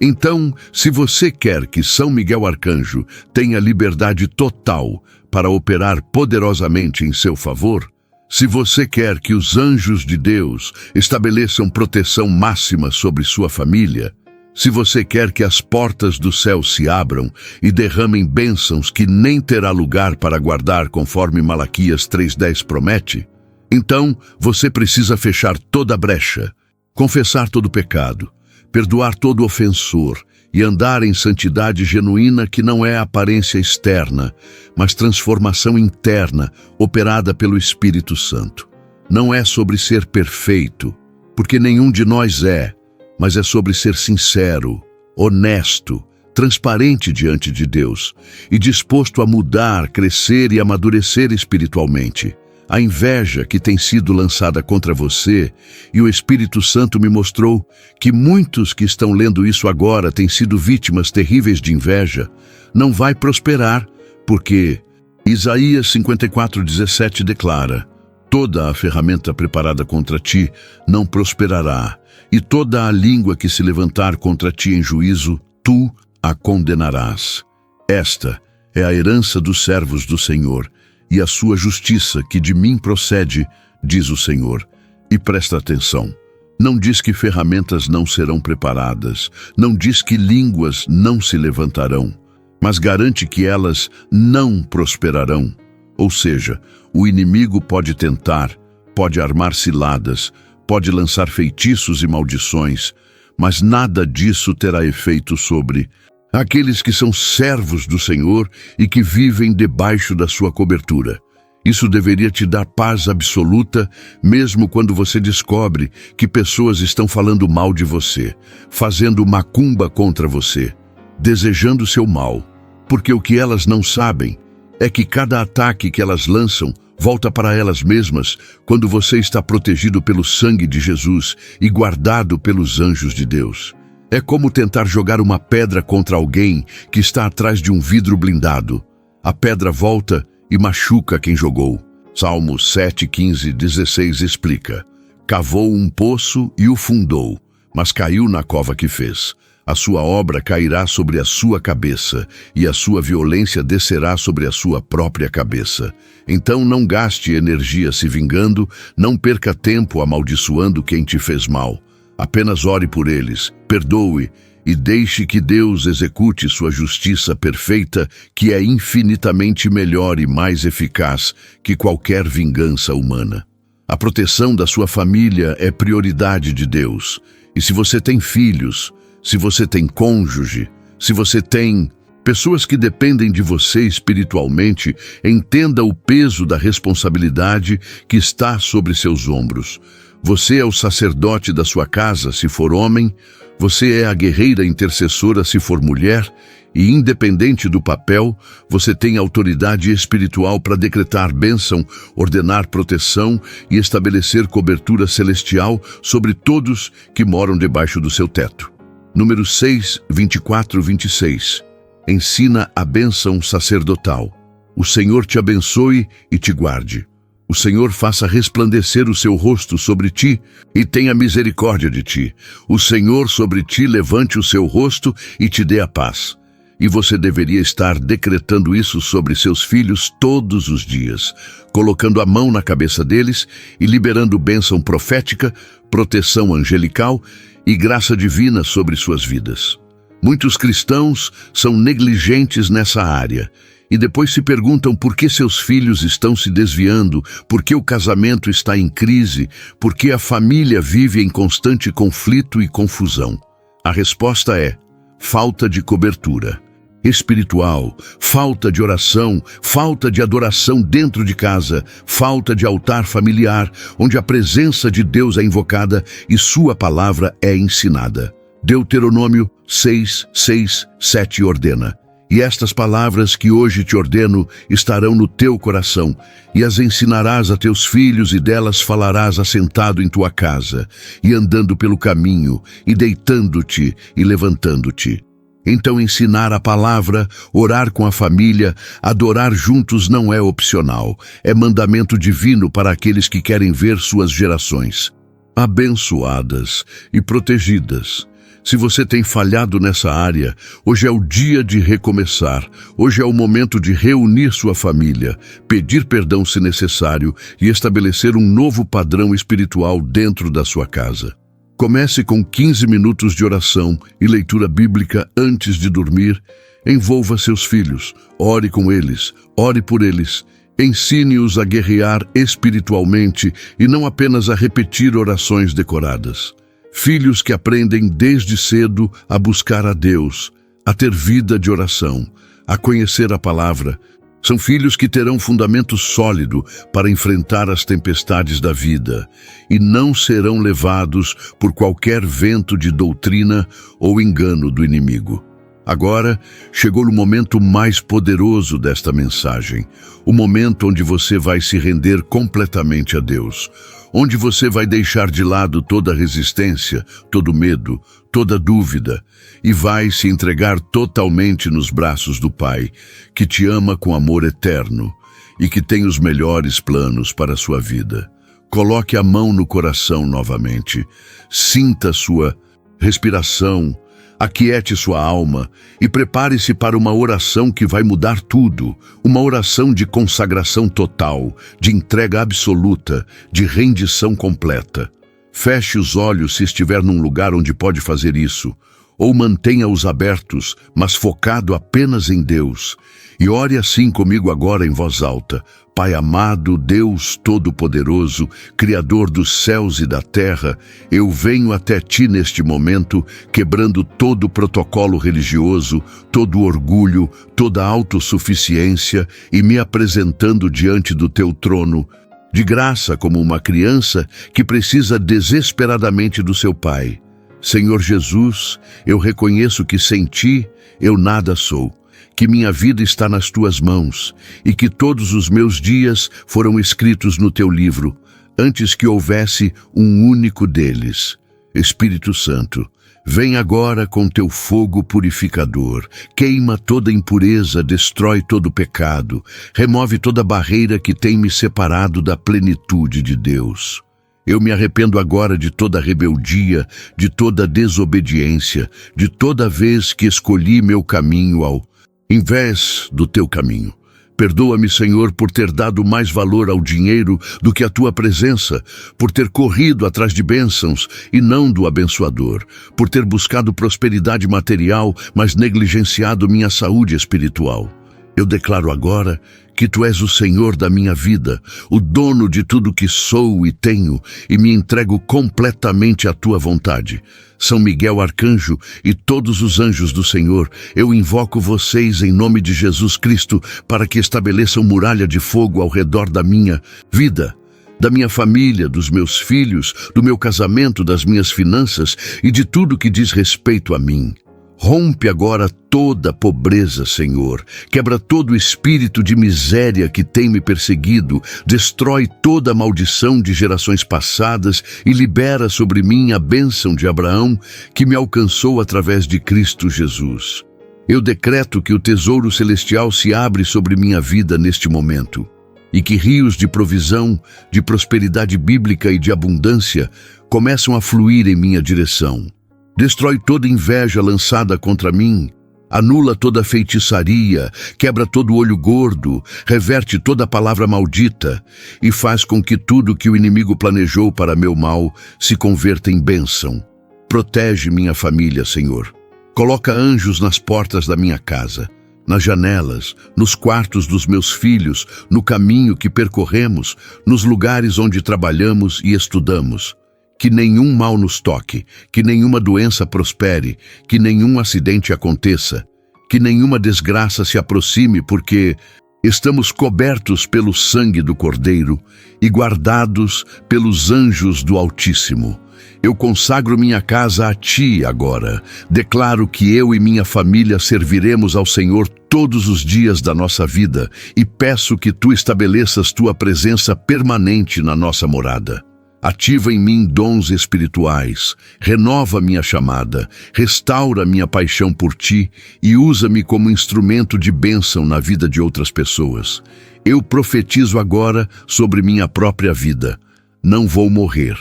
Então, se você quer que São Miguel Arcanjo tenha liberdade total para operar poderosamente em seu favor, se você quer que os anjos de Deus estabeleçam proteção máxima sobre sua família, se você quer que as portas do céu se abram e derramem bênçãos que nem terá lugar para guardar conforme Malaquias 3:10 promete, então você precisa fechar toda a brecha, confessar todo pecado, perdoar todo ofensor e andar em santidade genuína que não é aparência externa, mas transformação interna operada pelo Espírito Santo. Não é sobre ser perfeito, porque nenhum de nós é, mas é sobre ser sincero, honesto, transparente diante de Deus e disposto a mudar, crescer e amadurecer espiritualmente. A inveja que tem sido lançada contra você, e o Espírito Santo me mostrou que muitos que estão lendo isso agora têm sido vítimas terríveis de inveja, não vai prosperar, porque Isaías 54:17 declara: toda a ferramenta preparada contra ti não prosperará, e toda a língua que se levantar contra ti em juízo, tu a condenarás. Esta é a herança dos servos do Senhor, e a sua justiça que de mim procede, diz o Senhor. E presta atenção, não diz que ferramentas não serão preparadas, não diz que línguas não se levantarão, mas garante que elas não prosperarão. Ou seja, o inimigo pode tentar, pode armar ciladas, pode lançar feitiços e maldições, mas nada disso terá efeito sobre aqueles que são servos do Senhor e que vivem debaixo da sua cobertura. Isso deveria te dar paz absoluta, mesmo quando você descobre que pessoas estão falando mal de você, fazendo macumba contra você, desejando seu mal, porque o que elas não sabem é que cada ataque que elas lançam volta para elas mesmas quando você está protegido pelo sangue de Jesus e guardado pelos anjos de Deus. É como tentar jogar uma pedra contra alguém que está atrás de um vidro blindado. A pedra volta e machuca quem jogou. Salmos 7:15-16 explica: cavou um poço e o fundou, mas caiu na cova que fez. A sua obra cairá sobre a sua cabeça, e a sua violência descerá sobre a sua própria cabeça. Então não gaste energia se vingando, não perca tempo amaldiçoando quem te fez mal. Apenas ore por eles, perdoe e deixe que Deus execute sua justiça perfeita, que é infinitamente melhor e mais eficaz que qualquer vingança humana. A proteção da sua família é prioridade de Deus. E se você tem filhos, se você tem cônjuge, se você tem pessoas que dependem de você espiritualmente, entenda o peso da responsabilidade que está sobre seus ombros. Você é o sacerdote da sua casa, se for homem, Você é a guerreira intercessora se for mulher, e independente do papel, você tem autoridade espiritual para decretar bênção, ordenar proteção e estabelecer cobertura celestial sobre todos que moram debaixo do seu teto. Número 6, 24, 26. Ensina a bênção sacerdotal. O Senhor te abençoe e te guarde. O Senhor faça resplandecer o seu rosto sobre ti e tenha misericórdia de ti. O Senhor sobre ti levante o seu rosto e te dê a paz. E você deveria estar decretando isso sobre seus filhos todos os dias, colocando a mão na cabeça deles e liberando bênção profética, proteção angelical e graça divina sobre suas vidas. Muitos cristãos são negligentes nessa área e depois se perguntam por que seus filhos estão se desviando, por que o casamento está em crise, por que a família vive em constante conflito e confusão. A resposta é: falta de cobertura espiritual, falta de oração, falta de adoração dentro de casa, falta de altar familiar, onde a presença de Deus é invocada e sua palavra é ensinada. Deuteronômio 6, 6, 7 ordena: e estas palavras que hoje te ordeno estarão no teu coração, e as ensinarás a teus filhos, e delas falarás assentado em tua casa, e andando pelo caminho, e deitando-te e levantando-te. Então ensinar a palavra, orar com a família, adorar juntos não é opcional, é mandamento divino para aqueles que querem ver suas gerações abençoadas e protegidas. Se você tem falhado nessa área, hoje é o dia de recomeçar. Hoje é o momento de reunir sua família, pedir perdão se necessário e estabelecer um novo padrão espiritual dentro da sua casa. Comece com 15 minutos de oração e leitura bíblica antes de dormir. Envolva seus filhos, ore com eles, ore por eles. Ensine-os a guerrear espiritualmente e não apenas a repetir orações decoradas. Filhos que aprendem desde cedo a buscar a Deus, a ter vida de oração, a conhecer a palavra. São filhos que terão fundamento sólido para enfrentar as tempestades da vida e não serão levados por qualquer vento de doutrina ou engano do inimigo. Agora, chegou o momento mais poderoso desta mensagem, o momento onde você vai se render completamente a Deus, onde você vai deixar de lado toda resistência, todo medo, toda dúvida, e vai se entregar totalmente nos braços do Pai, que te ama com amor eterno e que tem os melhores planos para a sua vida. Coloque a mão no coração novamente, sinta sua respiração, aquiete sua alma e prepare-se para uma oração que vai mudar tudo, uma oração de consagração total, de entrega absoluta, de rendição completa. Feche os olhos se estiver num lugar onde pode fazer isso, ou mantenha-os abertos, mas focado apenas em Deus. E ore assim comigo agora em voz alta: Pai amado, Deus Todo-Poderoso, Criador dos céus e da terra, eu venho até Ti neste momento, quebrando todo o protocolo religioso, todo o orgulho, toda a autossuficiência e me apresentando diante do Teu trono, de graça como uma criança que precisa desesperadamente do seu Pai. Senhor Jesus, eu reconheço que sem Ti eu nada sou, que minha vida está nas Tuas mãos e que todos os meus dias foram escritos no Teu livro, antes que houvesse um único deles. Espírito Santo, vem agora com Teu fogo purificador, queima toda impureza, destrói todo pecado, remove toda barreira que tem me separado da plenitude de Deus. Eu me arrependo agora de toda rebeldia, de toda desobediência, de toda vez que escolhi meu caminho ao invés do Teu caminho. Perdoa-me, Senhor, por ter dado mais valor ao dinheiro do que à Tua presença, por ter corrido atrás de bênçãos e não do abençoador, por ter buscado prosperidade material, mas negligenciado minha saúde espiritual. Eu declaro agora que Tu és o Senhor da minha vida, o dono de tudo que sou e tenho, e me entrego completamente à Tua vontade. São Miguel Arcanjo e todos os anjos do Senhor, eu invoco vocês em nome de Jesus Cristo para que estabeleçam muralha de fogo ao redor da minha vida. da minha família, dos meus filhos, do meu casamento, das minhas finanças e de tudo que diz respeito a mim. Rompe agora toda a pobreza, Senhor. Quebra todo o espírito de miséria que tem me perseguido. Destrói toda a maldição de gerações passadas e libera sobre mim a bênção de Abraão que me alcançou através de Cristo Jesus. Eu decreto que o tesouro celestial se abre sobre minha vida neste momento e que rios de provisão, de prosperidade bíblica e de abundância começam a fluir em minha direção. Destrói toda inveja lançada contra mim, anula toda feitiçaria, quebra todo olho gordo, reverte toda palavra maldita e faz com que tudo que o inimigo planejou para meu mal se converta em bênção. Protege minha família, Senhor. Coloca anjos nas portas da minha casa, nas janelas, nos quartos dos meus filhos, no caminho que percorremos, nos lugares onde trabalhamos e estudamos. Que nenhum mal nos toque, que nenhuma doença prospere, que nenhum acidente aconteça, que nenhuma desgraça se aproxime, porque estamos cobertos pelo sangue do Cordeiro e guardados pelos anjos do Altíssimo. Eu consagro minha casa a Ti agora. Declaro que eu e minha família serviremos ao Senhor todos os dias da nossa vida e peço que Tu estabeleças Tua presença permanente na nossa morada. Ativa em mim dons espirituais, renova minha chamada, restaura minha paixão por Ti e usa-me como instrumento de bênção na vida de outras pessoas. Eu profetizo agora sobre minha própria vida. Não vou morrer,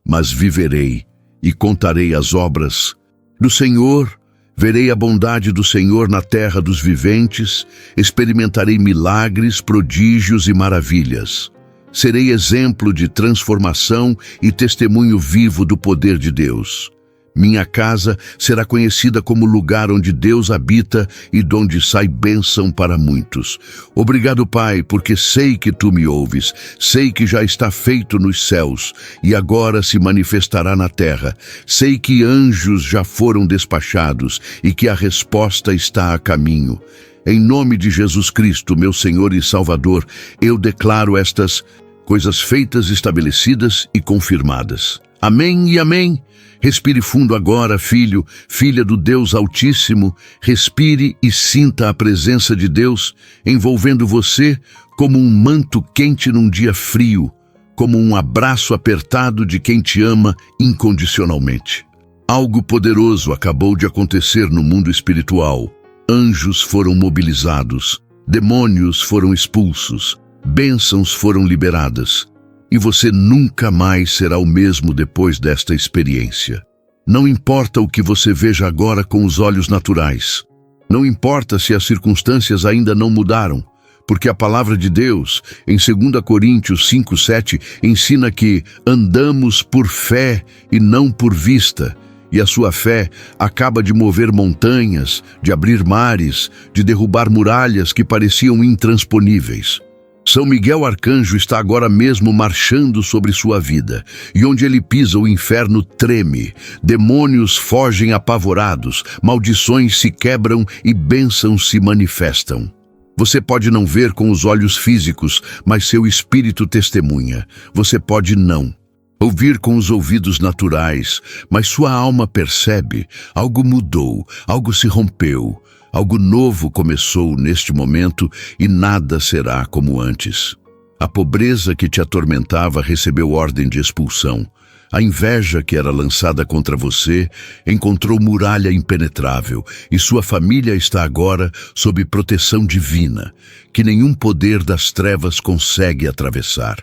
mas viverei e contarei as obras do Senhor. Verei a bondade do Senhor na terra dos viventes, experimentarei milagres, prodígios e maravilhas. Serei exemplo de transformação e testemunho vivo do poder de Deus. Minha casa será conhecida como lugar onde Deus habita e de onde sai bênção para muitos. Obrigado, Pai, porque sei que Tu me ouves, sei que já está feito nos céus e agora se manifestará na terra. Sei que anjos já foram despachados e que a resposta está a caminho. Em nome de Jesus Cristo, meu Senhor e Salvador, eu declaro estas coisas feitas, estabelecidas e confirmadas. Amém e amém. Respire fundo agora, filho, filha do Deus Altíssimo. Respire e sinta a presença de Deus envolvendo você como um manto quente num dia frio, como um abraço apertado de quem te ama incondicionalmente. Algo poderoso acabou de acontecer no mundo espiritual. Anjos foram mobilizados, demônios foram expulsos, bênçãos foram liberadas, e você nunca mais será o mesmo depois desta experiência. Não importa o que você veja agora com os olhos naturais, não importa se as circunstâncias ainda não mudaram, porque a palavra de Deus, em 2 Coríntios 5:7, ensina que andamos por fé e não por vista. E a sua fé acaba de mover montanhas, de abrir mares, de derrubar muralhas que pareciam intransponíveis. São Miguel Arcanjo está agora mesmo marchando sobre sua vida, e onde ele pisa o inferno treme, demônios fogem apavorados, maldições se quebram e bênçãos se manifestam. Você pode não ver com os olhos físicos, mas seu espírito testemunha. Você pode não ouvir com os ouvidos naturais, mas sua alma percebe. Algo mudou, algo se rompeu, algo novo começou neste momento e nada será como antes. A pobreza que te atormentava recebeu ordem de expulsão. A inveja que era lançada contra você encontrou muralha impenetrável e sua família está agora sob proteção divina, que nenhum poder das trevas consegue atravessar.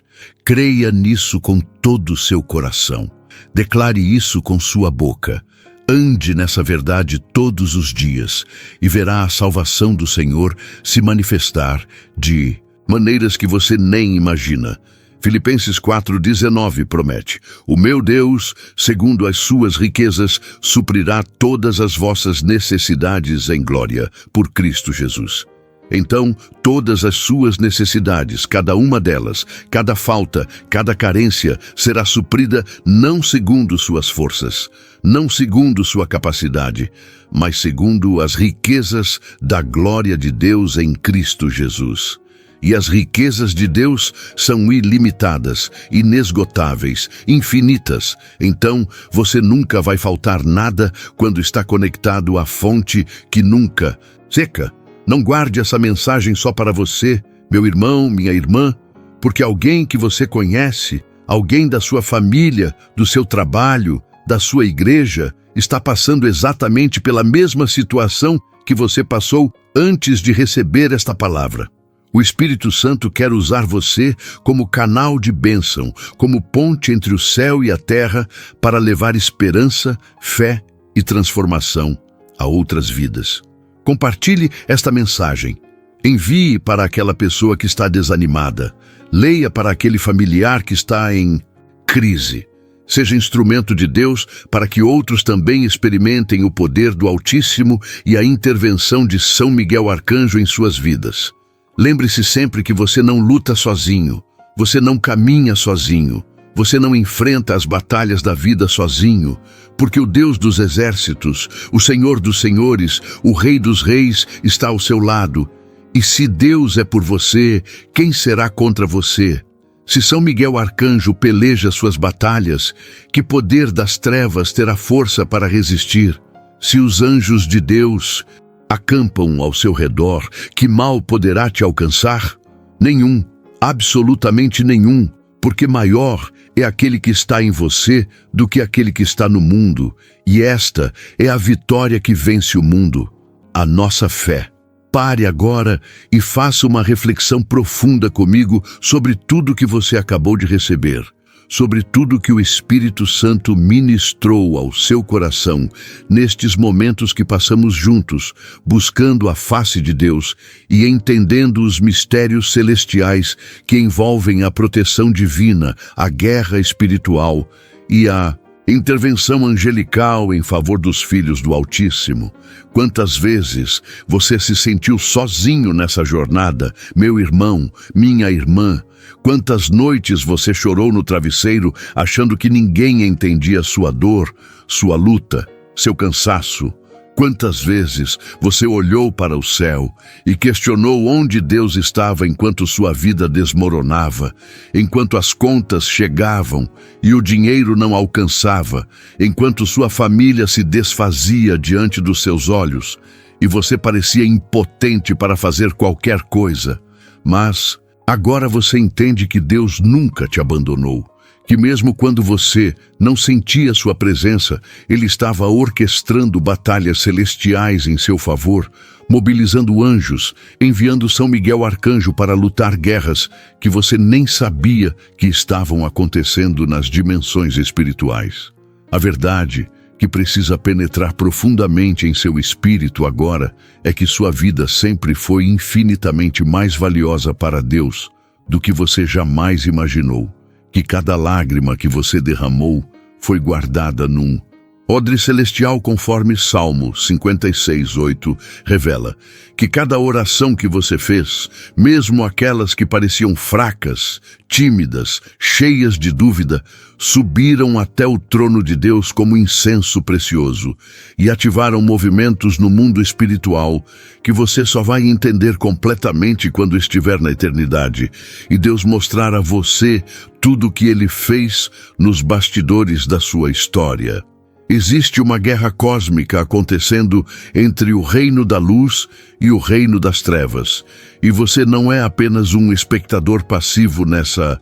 Creia nisso com todo o seu coração. Declare isso com sua boca. Ande nessa verdade todos os dias e verá a salvação do Senhor se manifestar de maneiras que você nem imagina. Filipenses 4:19 promete: o meu Deus, segundo as suas riquezas, suprirá todas as vossas necessidades em glória, por Cristo Jesus. Então, todas as suas necessidades, cada uma delas, cada falta, cada carência, será suprida não segundo suas forças, não segundo sua capacidade, mas segundo as riquezas da glória de Deus em Cristo Jesus. E as riquezas de Deus são ilimitadas, inesgotáveis, infinitas. Então, você nunca vai faltar nada quando está conectado à fonte que nunca seca. Não guarde essa mensagem só para você, meu irmão, minha irmã, porque alguém que você conhece, alguém da sua família, do seu trabalho, da sua igreja, está passando exatamente pela mesma situação que você passou antes de receber esta palavra. O Espírito Santo quer usar você como canal de bênção, como ponte entre o céu e a terra para levar esperança, fé e transformação a outras vidas. Compartilhe esta mensagem. Envie para aquela pessoa que está desanimada. Leia para aquele familiar que está em crise. Seja instrumento de Deus para que outros também experimentem o poder do Altíssimo e a intervenção de São Miguel Arcanjo em suas vidas. Lembre-se sempre que você não luta sozinho, você não caminha sozinho, você não enfrenta as batalhas da vida sozinho, porque o Deus dos exércitos, o Senhor dos senhores, o Rei dos reis está ao seu lado. E se Deus é por você, quem será contra você? Se São Miguel Arcanjo peleja suas batalhas, que poder das trevas terá força para resistir? Se os anjos de Deus acampam ao seu redor, que mal poderá te alcançar? Nenhum, absolutamente nenhum, porque maior é aquele que está em você do que aquele que está no mundo, e esta é a vitória que vence o mundo, a nossa fé. Pare agora e faça uma reflexão profunda comigo sobre tudo que você acabou de receber, sobre tudo que o Espírito Santo ministrou ao seu coração nestes momentos que passamos juntos, buscando a face de Deus e entendendo os mistérios celestiais que envolvem a proteção divina, a guerra espiritual e a intervenção angelical em favor dos filhos do Altíssimo. Quantas vezes você se sentiu sozinho nessa jornada, meu irmão, minha irmã? Quantas noites você chorou no travesseiro achando que ninguém entendia sua dor, sua luta, seu cansaço? Quantas vezes você olhou para o céu e questionou onde Deus estava enquanto sua vida desmoronava, enquanto as contas chegavam e o dinheiro não alcançava, enquanto sua família se desfazia diante dos seus olhos e você parecia impotente para fazer qualquer coisa? Mas agora você entende que Deus nunca te abandonou, que mesmo quando você não sentia sua presença, Ele estava orquestrando batalhas celestiais em seu favor, mobilizando anjos, enviando São Miguel Arcanjo para lutar guerras que você nem sabia que estavam acontecendo nas dimensões espirituais. A verdade que precisa penetrar profundamente em seu espírito agora é que sua vida sempre foi infinitamente mais valiosa para Deus do que você jamais imaginou. Que cada lágrima que você derramou foi guardada num odre celestial, conforme Salmo 56:8 revela, que cada oração que você fez, mesmo aquelas que pareciam fracas, tímidas, cheias de dúvida, subiram até o trono de Deus como incenso precioso e ativaram movimentos no mundo espiritual que você só vai entender completamente quando estiver na eternidade e Deus mostrar a você tudo o que Ele fez nos bastidores da sua história. Existe uma guerra cósmica acontecendo entre o reino da luz e o reino das trevas. E você não é apenas um espectador passivo nessa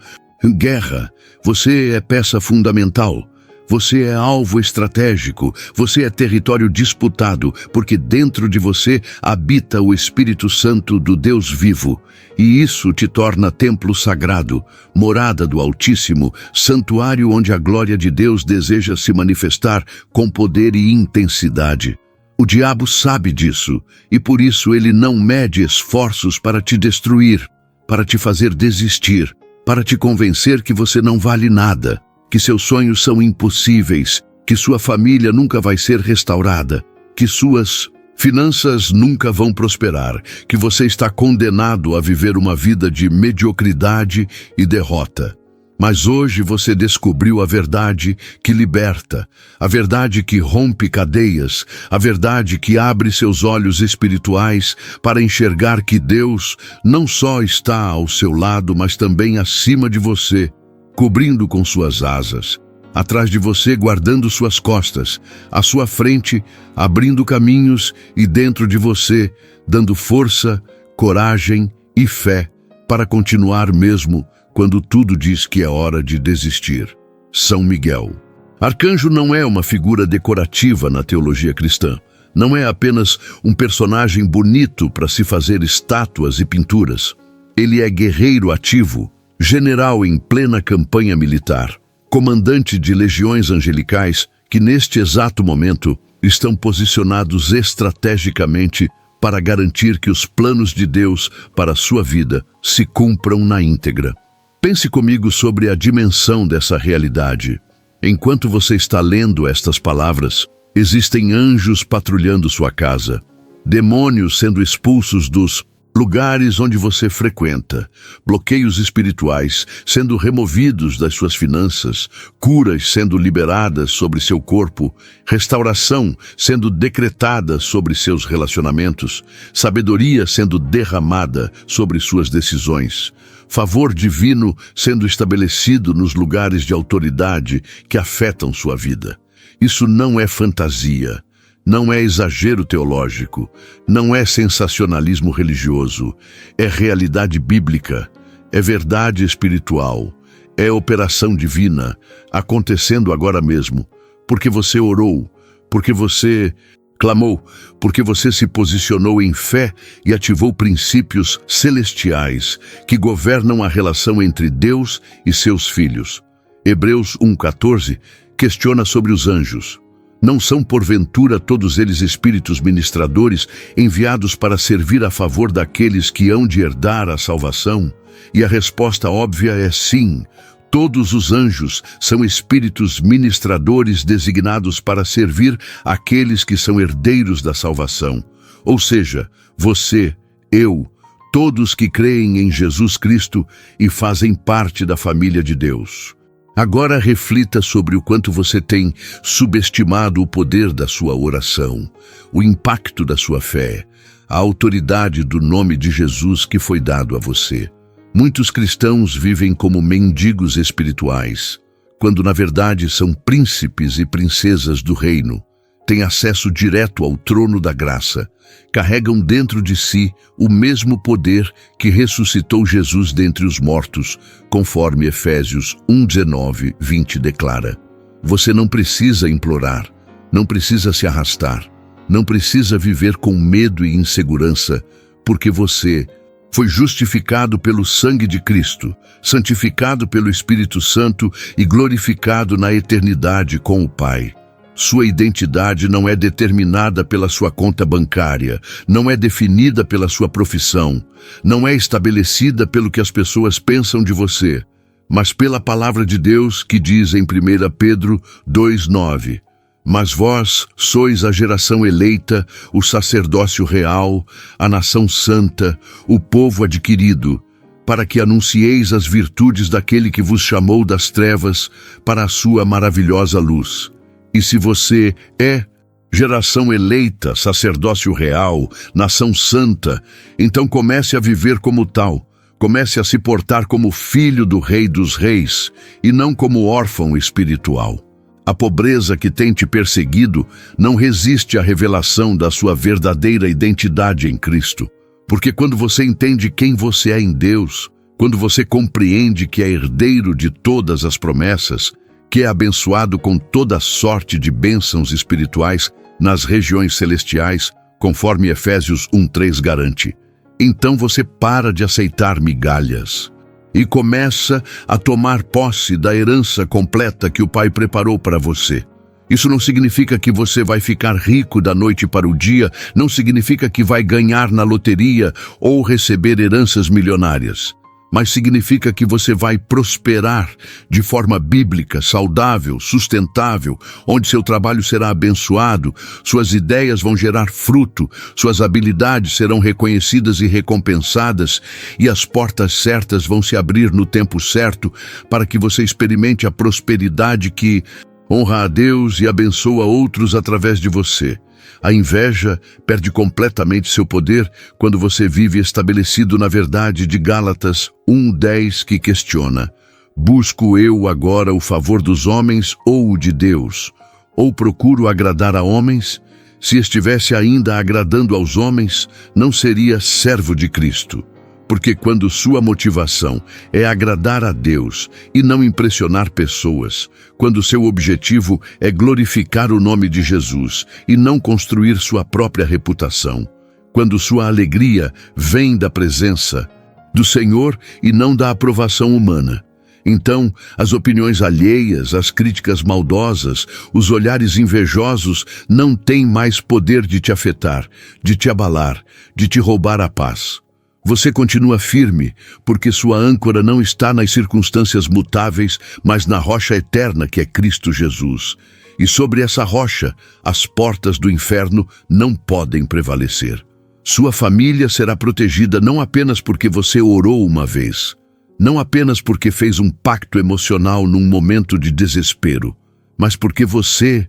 guerra. Você é peça fundamental. Você é alvo estratégico. Você é território disputado, porque dentro de você habita o Espírito Santo do Deus vivo. E isso te torna templo sagrado, morada do Altíssimo, santuário onde a glória de Deus deseja se manifestar com poder e intensidade. O diabo sabe disso, e por isso ele não mede esforços para te destruir, para te fazer desistir, para te convencer que você não vale nada, que seus sonhos são impossíveis, que sua família nunca vai ser restaurada, que suas finanças nunca vão prosperar, que você está condenado a viver uma vida de mediocridade e derrota. Mas hoje você descobriu a verdade que liberta, a verdade que rompe cadeias, a verdade que abre seus olhos espirituais para enxergar que Deus não só está ao seu lado, mas também acima de você, cobrindo com suas asas, atrás de você guardando suas costas, à sua frente abrindo caminhos e dentro de você dando força, coragem e fé para continuar mesmo quando tudo diz que é hora de desistir. São Miguel. Arcanjo não é uma figura decorativa na teologia cristã. Não é apenas um personagem bonito para se fazer estátuas e pinturas. Ele é guerreiro ativo, general em plena campanha militar, comandante de legiões angelicais que neste exato momento estão posicionados estrategicamente para garantir que os planos de Deus para a sua vida se cumpram na íntegra. Pense comigo sobre a dimensão dessa realidade. Enquanto você está lendo estas palavras, existem anjos patrulhando sua casa, demônios sendo expulsos dos lugares onde você frequenta, bloqueios espirituais sendo removidos das suas finanças, curas sendo liberadas sobre seu corpo, restauração sendo decretada sobre seus relacionamentos, sabedoria sendo derramada sobre suas decisões, favor divino sendo estabelecido nos lugares de autoridade que afetam sua vida. Isso não é fantasia. Não é exagero teológico, não é sensacionalismo religioso, é realidade bíblica, é verdade espiritual, é operação divina, acontecendo agora mesmo, porque você orou, porque você clamou, porque você se posicionou em fé e ativou princípios celestiais que governam a relação entre Deus e seus filhos. Hebreus 1,14 questiona sobre os anjos. Não são porventura todos eles espíritos ministradores enviados para servir a favor daqueles que hão de herdar a salvação? E a resposta óbvia é sim. Todos os anjos são espíritos ministradores designados para servir aqueles que são herdeiros da salvação. Ou seja, você, eu, todos que creem em Jesus Cristo e fazem parte da família de Deus. Agora reflita sobre o quanto você tem subestimado o poder da sua oração, o impacto da sua fé, a autoridade do nome de Jesus que foi dado a você. Muitos cristãos vivem como mendigos espirituais, quando na verdade são príncipes e princesas do reino. Têm acesso direto ao trono da graça, carregam dentro de si o mesmo poder que ressuscitou Jesus dentre os mortos, conforme Efésios 1:19-20 declara. Você não precisa implorar, não precisa se arrastar, não precisa viver com medo e insegurança, porque você foi justificado pelo sangue de Cristo, santificado pelo Espírito Santo e glorificado na eternidade com o Pai. Sua identidade não é determinada pela sua conta bancária, não é definida pela sua profissão, não é estabelecida pelo que as pessoas pensam de você, mas pela palavra de Deus que diz em 1 Pedro 2:9, mas vós sois a geração eleita, o sacerdócio real, a nação santa, o povo adquirido, para que anuncieis as virtudes daquele que vos chamou das trevas para a sua maravilhosa luz. E se você é geração eleita, sacerdócio real, nação santa, então comece a viver como tal. Comece a se portar como filho do Rei dos Reis e não como órfão espiritual. A pobreza que tem te perseguido não resiste à revelação da sua verdadeira identidade em Cristo. Porque quando você entende quem você é em Deus, quando você compreende que é herdeiro de todas as promessas, que é abençoado com toda sorte de bênçãos espirituais nas regiões celestiais, conforme Efésios 1:3 garante. Então você para de aceitar migalhas e começa a tomar posse da herança completa que o Pai preparou para você. Isso não significa que você vai ficar rico da noite para o dia, não significa que vai ganhar na loteria ou receber heranças milionárias. mas significa que você vai prosperar de forma bíblica, saudável, sustentável, onde seu trabalho será abençoado, suas ideias vão gerar fruto, suas habilidades serão reconhecidas e recompensadas, e as portas certas vão se abrir no tempo certo para que você experimente a prosperidade que honra a Deus e abençoa outros através de você. A inveja perde completamente seu poder quando você vive estabelecido na verdade de Gálatas 1:10, que questiona: busco eu agora o favor dos homens ou o de Deus? Ou procuro agradar a homens? Se estivesse ainda agradando aos homens, não seria servo de Cristo. Porque quando sua motivação é agradar a Deus e não impressionar pessoas, quando seu objetivo é glorificar o nome de Jesus e não construir sua própria reputação, quando sua alegria vem da presença do Senhor e não da aprovação humana, então as opiniões alheias, as críticas maldosas, os olhares invejosos não têm mais poder de te afetar, de te abalar, de te roubar a paz. Você continua firme, porque sua âncora não está nas circunstâncias mutáveis, mas na rocha eterna que é Cristo Jesus. E sobre essa rocha, as portas do inferno não podem prevalecer. Sua família será protegida não apenas porque você orou uma vez, não apenas porque fez um pacto emocional num momento de desespero, mas porque você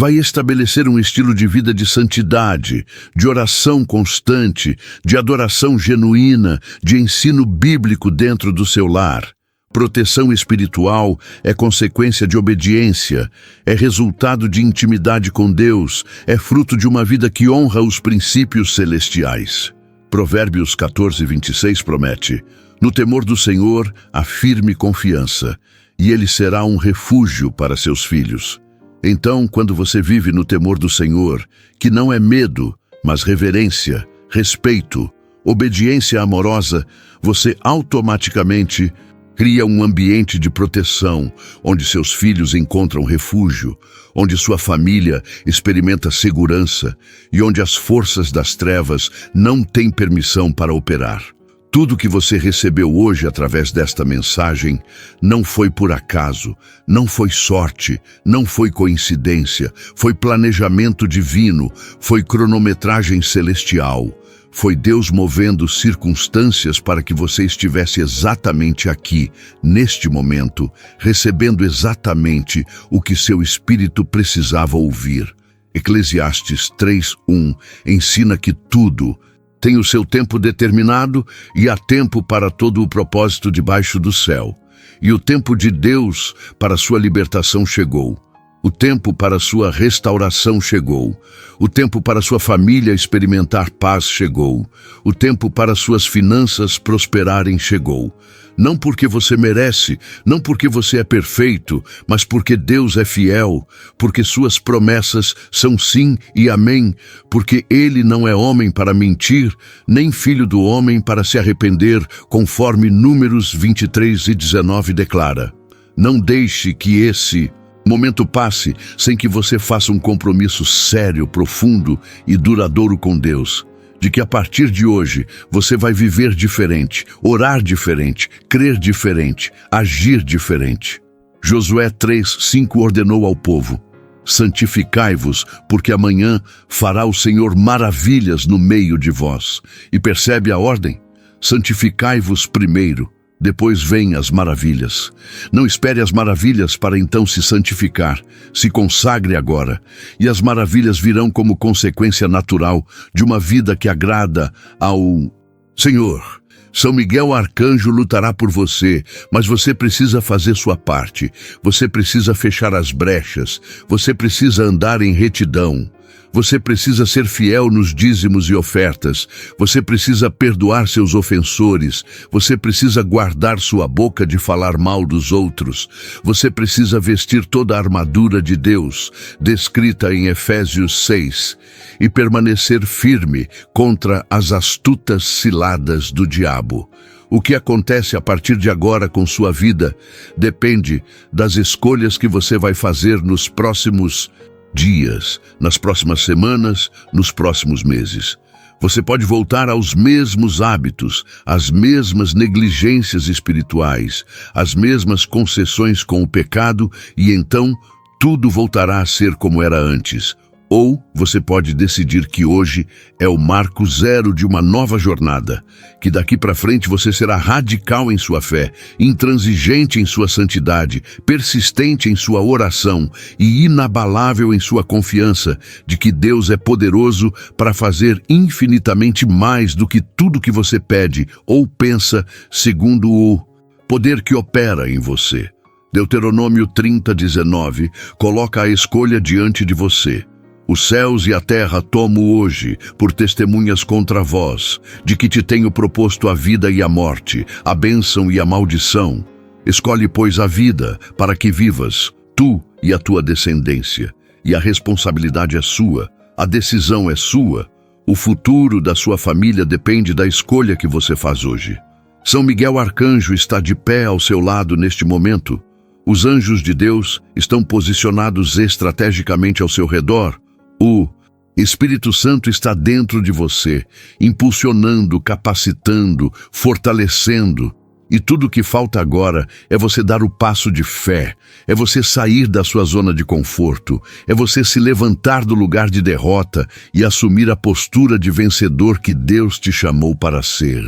vai estabelecer um estilo de vida de santidade, de oração constante, de adoração genuína, de ensino bíblico dentro do seu lar. Proteção espiritual é consequência de obediência, é resultado de intimidade com Deus, é fruto de uma vida que honra os princípios celestiais. Provérbios 14:26 promete: no temor do Senhor há firme confiança, e ele será um refúgio para seus filhos. Então, quando você vive no temor do Senhor, que não é medo, mas reverência, respeito, obediência amorosa, você automaticamente cria um ambiente de proteção, onde seus filhos encontram refúgio, onde sua família experimenta segurança e onde as forças das trevas não têm permissão para operar. Tudo que você recebeu hoje através desta mensagem não foi por acaso, não foi sorte, não foi coincidência, foi planejamento divino, foi cronometragem celestial. Foi Deus movendo circunstâncias para que você estivesse exatamente aqui, neste momento, recebendo exatamente o que seu espírito precisava ouvir. Eclesiastes 3:1 ensina que tudo tem o seu tempo determinado e há tempo para todo o propósito debaixo do céu. E o tempo de Deus para sua libertação chegou. O tempo para sua restauração chegou. O tempo para sua família experimentar paz chegou. O tempo para suas finanças prosperarem chegou. Não porque você merece, não porque você é perfeito, mas porque Deus é fiel, porque suas promessas são sim e amém, porque Ele não é homem para mentir, nem filho do homem para se arrepender, conforme Números 23:19 declara. Não deixe que esse momento passe sem que você faça um compromisso sério, profundo e duradouro com Deus, de que a partir de hoje você vai viver diferente, orar diferente, crer diferente, agir diferente. Josué 3:5 ordenou ao povo: santificai-vos, porque amanhã fará o Senhor maravilhas no meio de vós. E percebe a ordem? Santificai-vos primeiro, depois vêm as maravilhas. Não espere as maravilhas para então se santificar. Se consagre agora, e as maravilhas virão como consequência natural de uma vida que agrada ao Senhor. São Miguel Arcanjo lutará por você, mas você precisa fazer sua parte. Você precisa fechar as brechas. Você precisa andar em retidão. Você precisa ser fiel nos dízimos e ofertas. Você precisa perdoar seus ofensores. Você precisa guardar sua boca de falar mal dos outros. Você precisa vestir toda a armadura de Deus, descrita em Efésios 6, e permanecer firme contra as astutas ciladas do diabo. O que acontece a partir de agora com sua vida depende das escolhas que você vai fazer nos próximos dias, nas próximas semanas, nos próximos meses. Você pode voltar aos mesmos hábitos, às mesmas negligências espirituais, às mesmas concessões com o pecado e então tudo voltará a ser como era antes. Ou você pode decidir que hoje é o marco zero de uma nova jornada, que daqui para frente você será radical em sua fé, intransigente em sua santidade, persistente em sua oração e inabalável em sua confiança de que Deus é poderoso para fazer infinitamente mais do que tudo que você pede ou pensa, segundo o poder que opera em você. Deuteronômio 30:19 coloca a escolha diante de você. Os céus e a terra tomo hoje por testemunhas contra vós, de que te tenho proposto a vida e a morte, a bênção e a maldição. Escolhe, pois, a vida, para que vivas, tu e a tua descendência. E a responsabilidade é sua, a decisão é sua. O futuro da sua família depende da escolha que você faz hoje. São Miguel Arcanjo está de pé ao seu lado neste momento. Os anjos de Deus estão posicionados estrategicamente ao seu redor. O Espírito Santo está dentro de você, impulsionando, capacitando, fortalecendo. E tudo o que falta agora é você dar o passo de fé, é você sair da sua zona de conforto, é você se levantar do lugar de derrota e assumir a postura de vencedor que Deus te chamou para ser.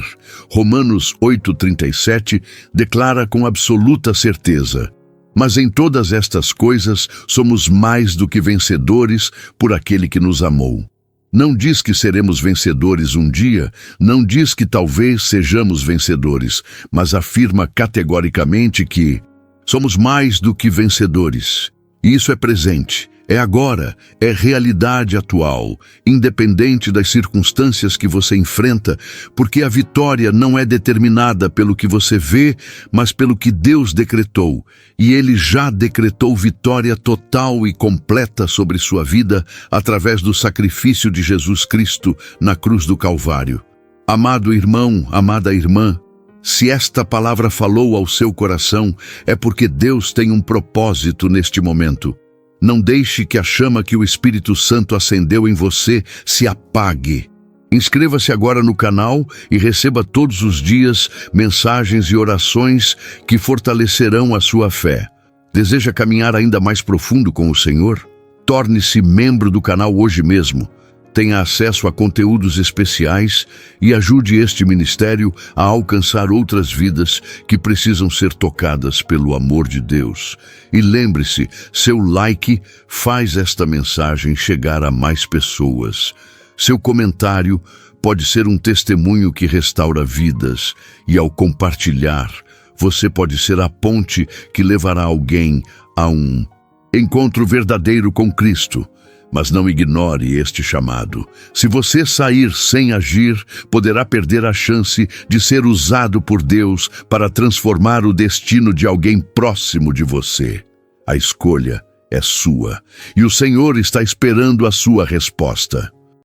Romanos 8:37 declara com absoluta certeza: mas em todas estas coisas somos mais do que vencedores por aquele que nos amou. Não diz que seremos vencedores um dia, não diz que talvez sejamos vencedores, mas afirma categoricamente que somos mais do que vencedores. E isso é presente, é agora, é realidade atual, independente das circunstâncias que você enfrenta, porque a vitória não é determinada pelo que você vê, mas pelo que Deus decretou. E Ele já decretou vitória total e completa sobre sua vida através do sacrifício de Jesus Cristo na cruz do Calvário. Amado irmão, amada irmã, se esta palavra falou ao seu coração, é porque Deus tem um propósito neste momento. Não deixe que a chama que o Espírito Santo acendeu em você se apague. Inscreva-se agora no canal e receba todos os dias mensagens e orações que fortalecerão a sua fé. Deseja caminhar ainda mais profundo com o Senhor? Torne-se membro do canal hoje mesmo. Tenha acesso a conteúdos especiais e ajude este ministério a alcançar outras vidas que precisam ser tocadas pelo amor de Deus. E lembre-se, seu like faz esta mensagem chegar a mais pessoas. Seu comentário pode ser um testemunho que restaura vidas, e ao compartilhar, você pode ser a ponte que levará alguém a um encontro verdadeiro com Cristo. Mas não ignore este chamado. Se você sair sem agir, poderá perder a chance de ser usado por Deus para transformar o destino de alguém próximo de você. A escolha é sua, e o Senhor está esperando a sua resposta.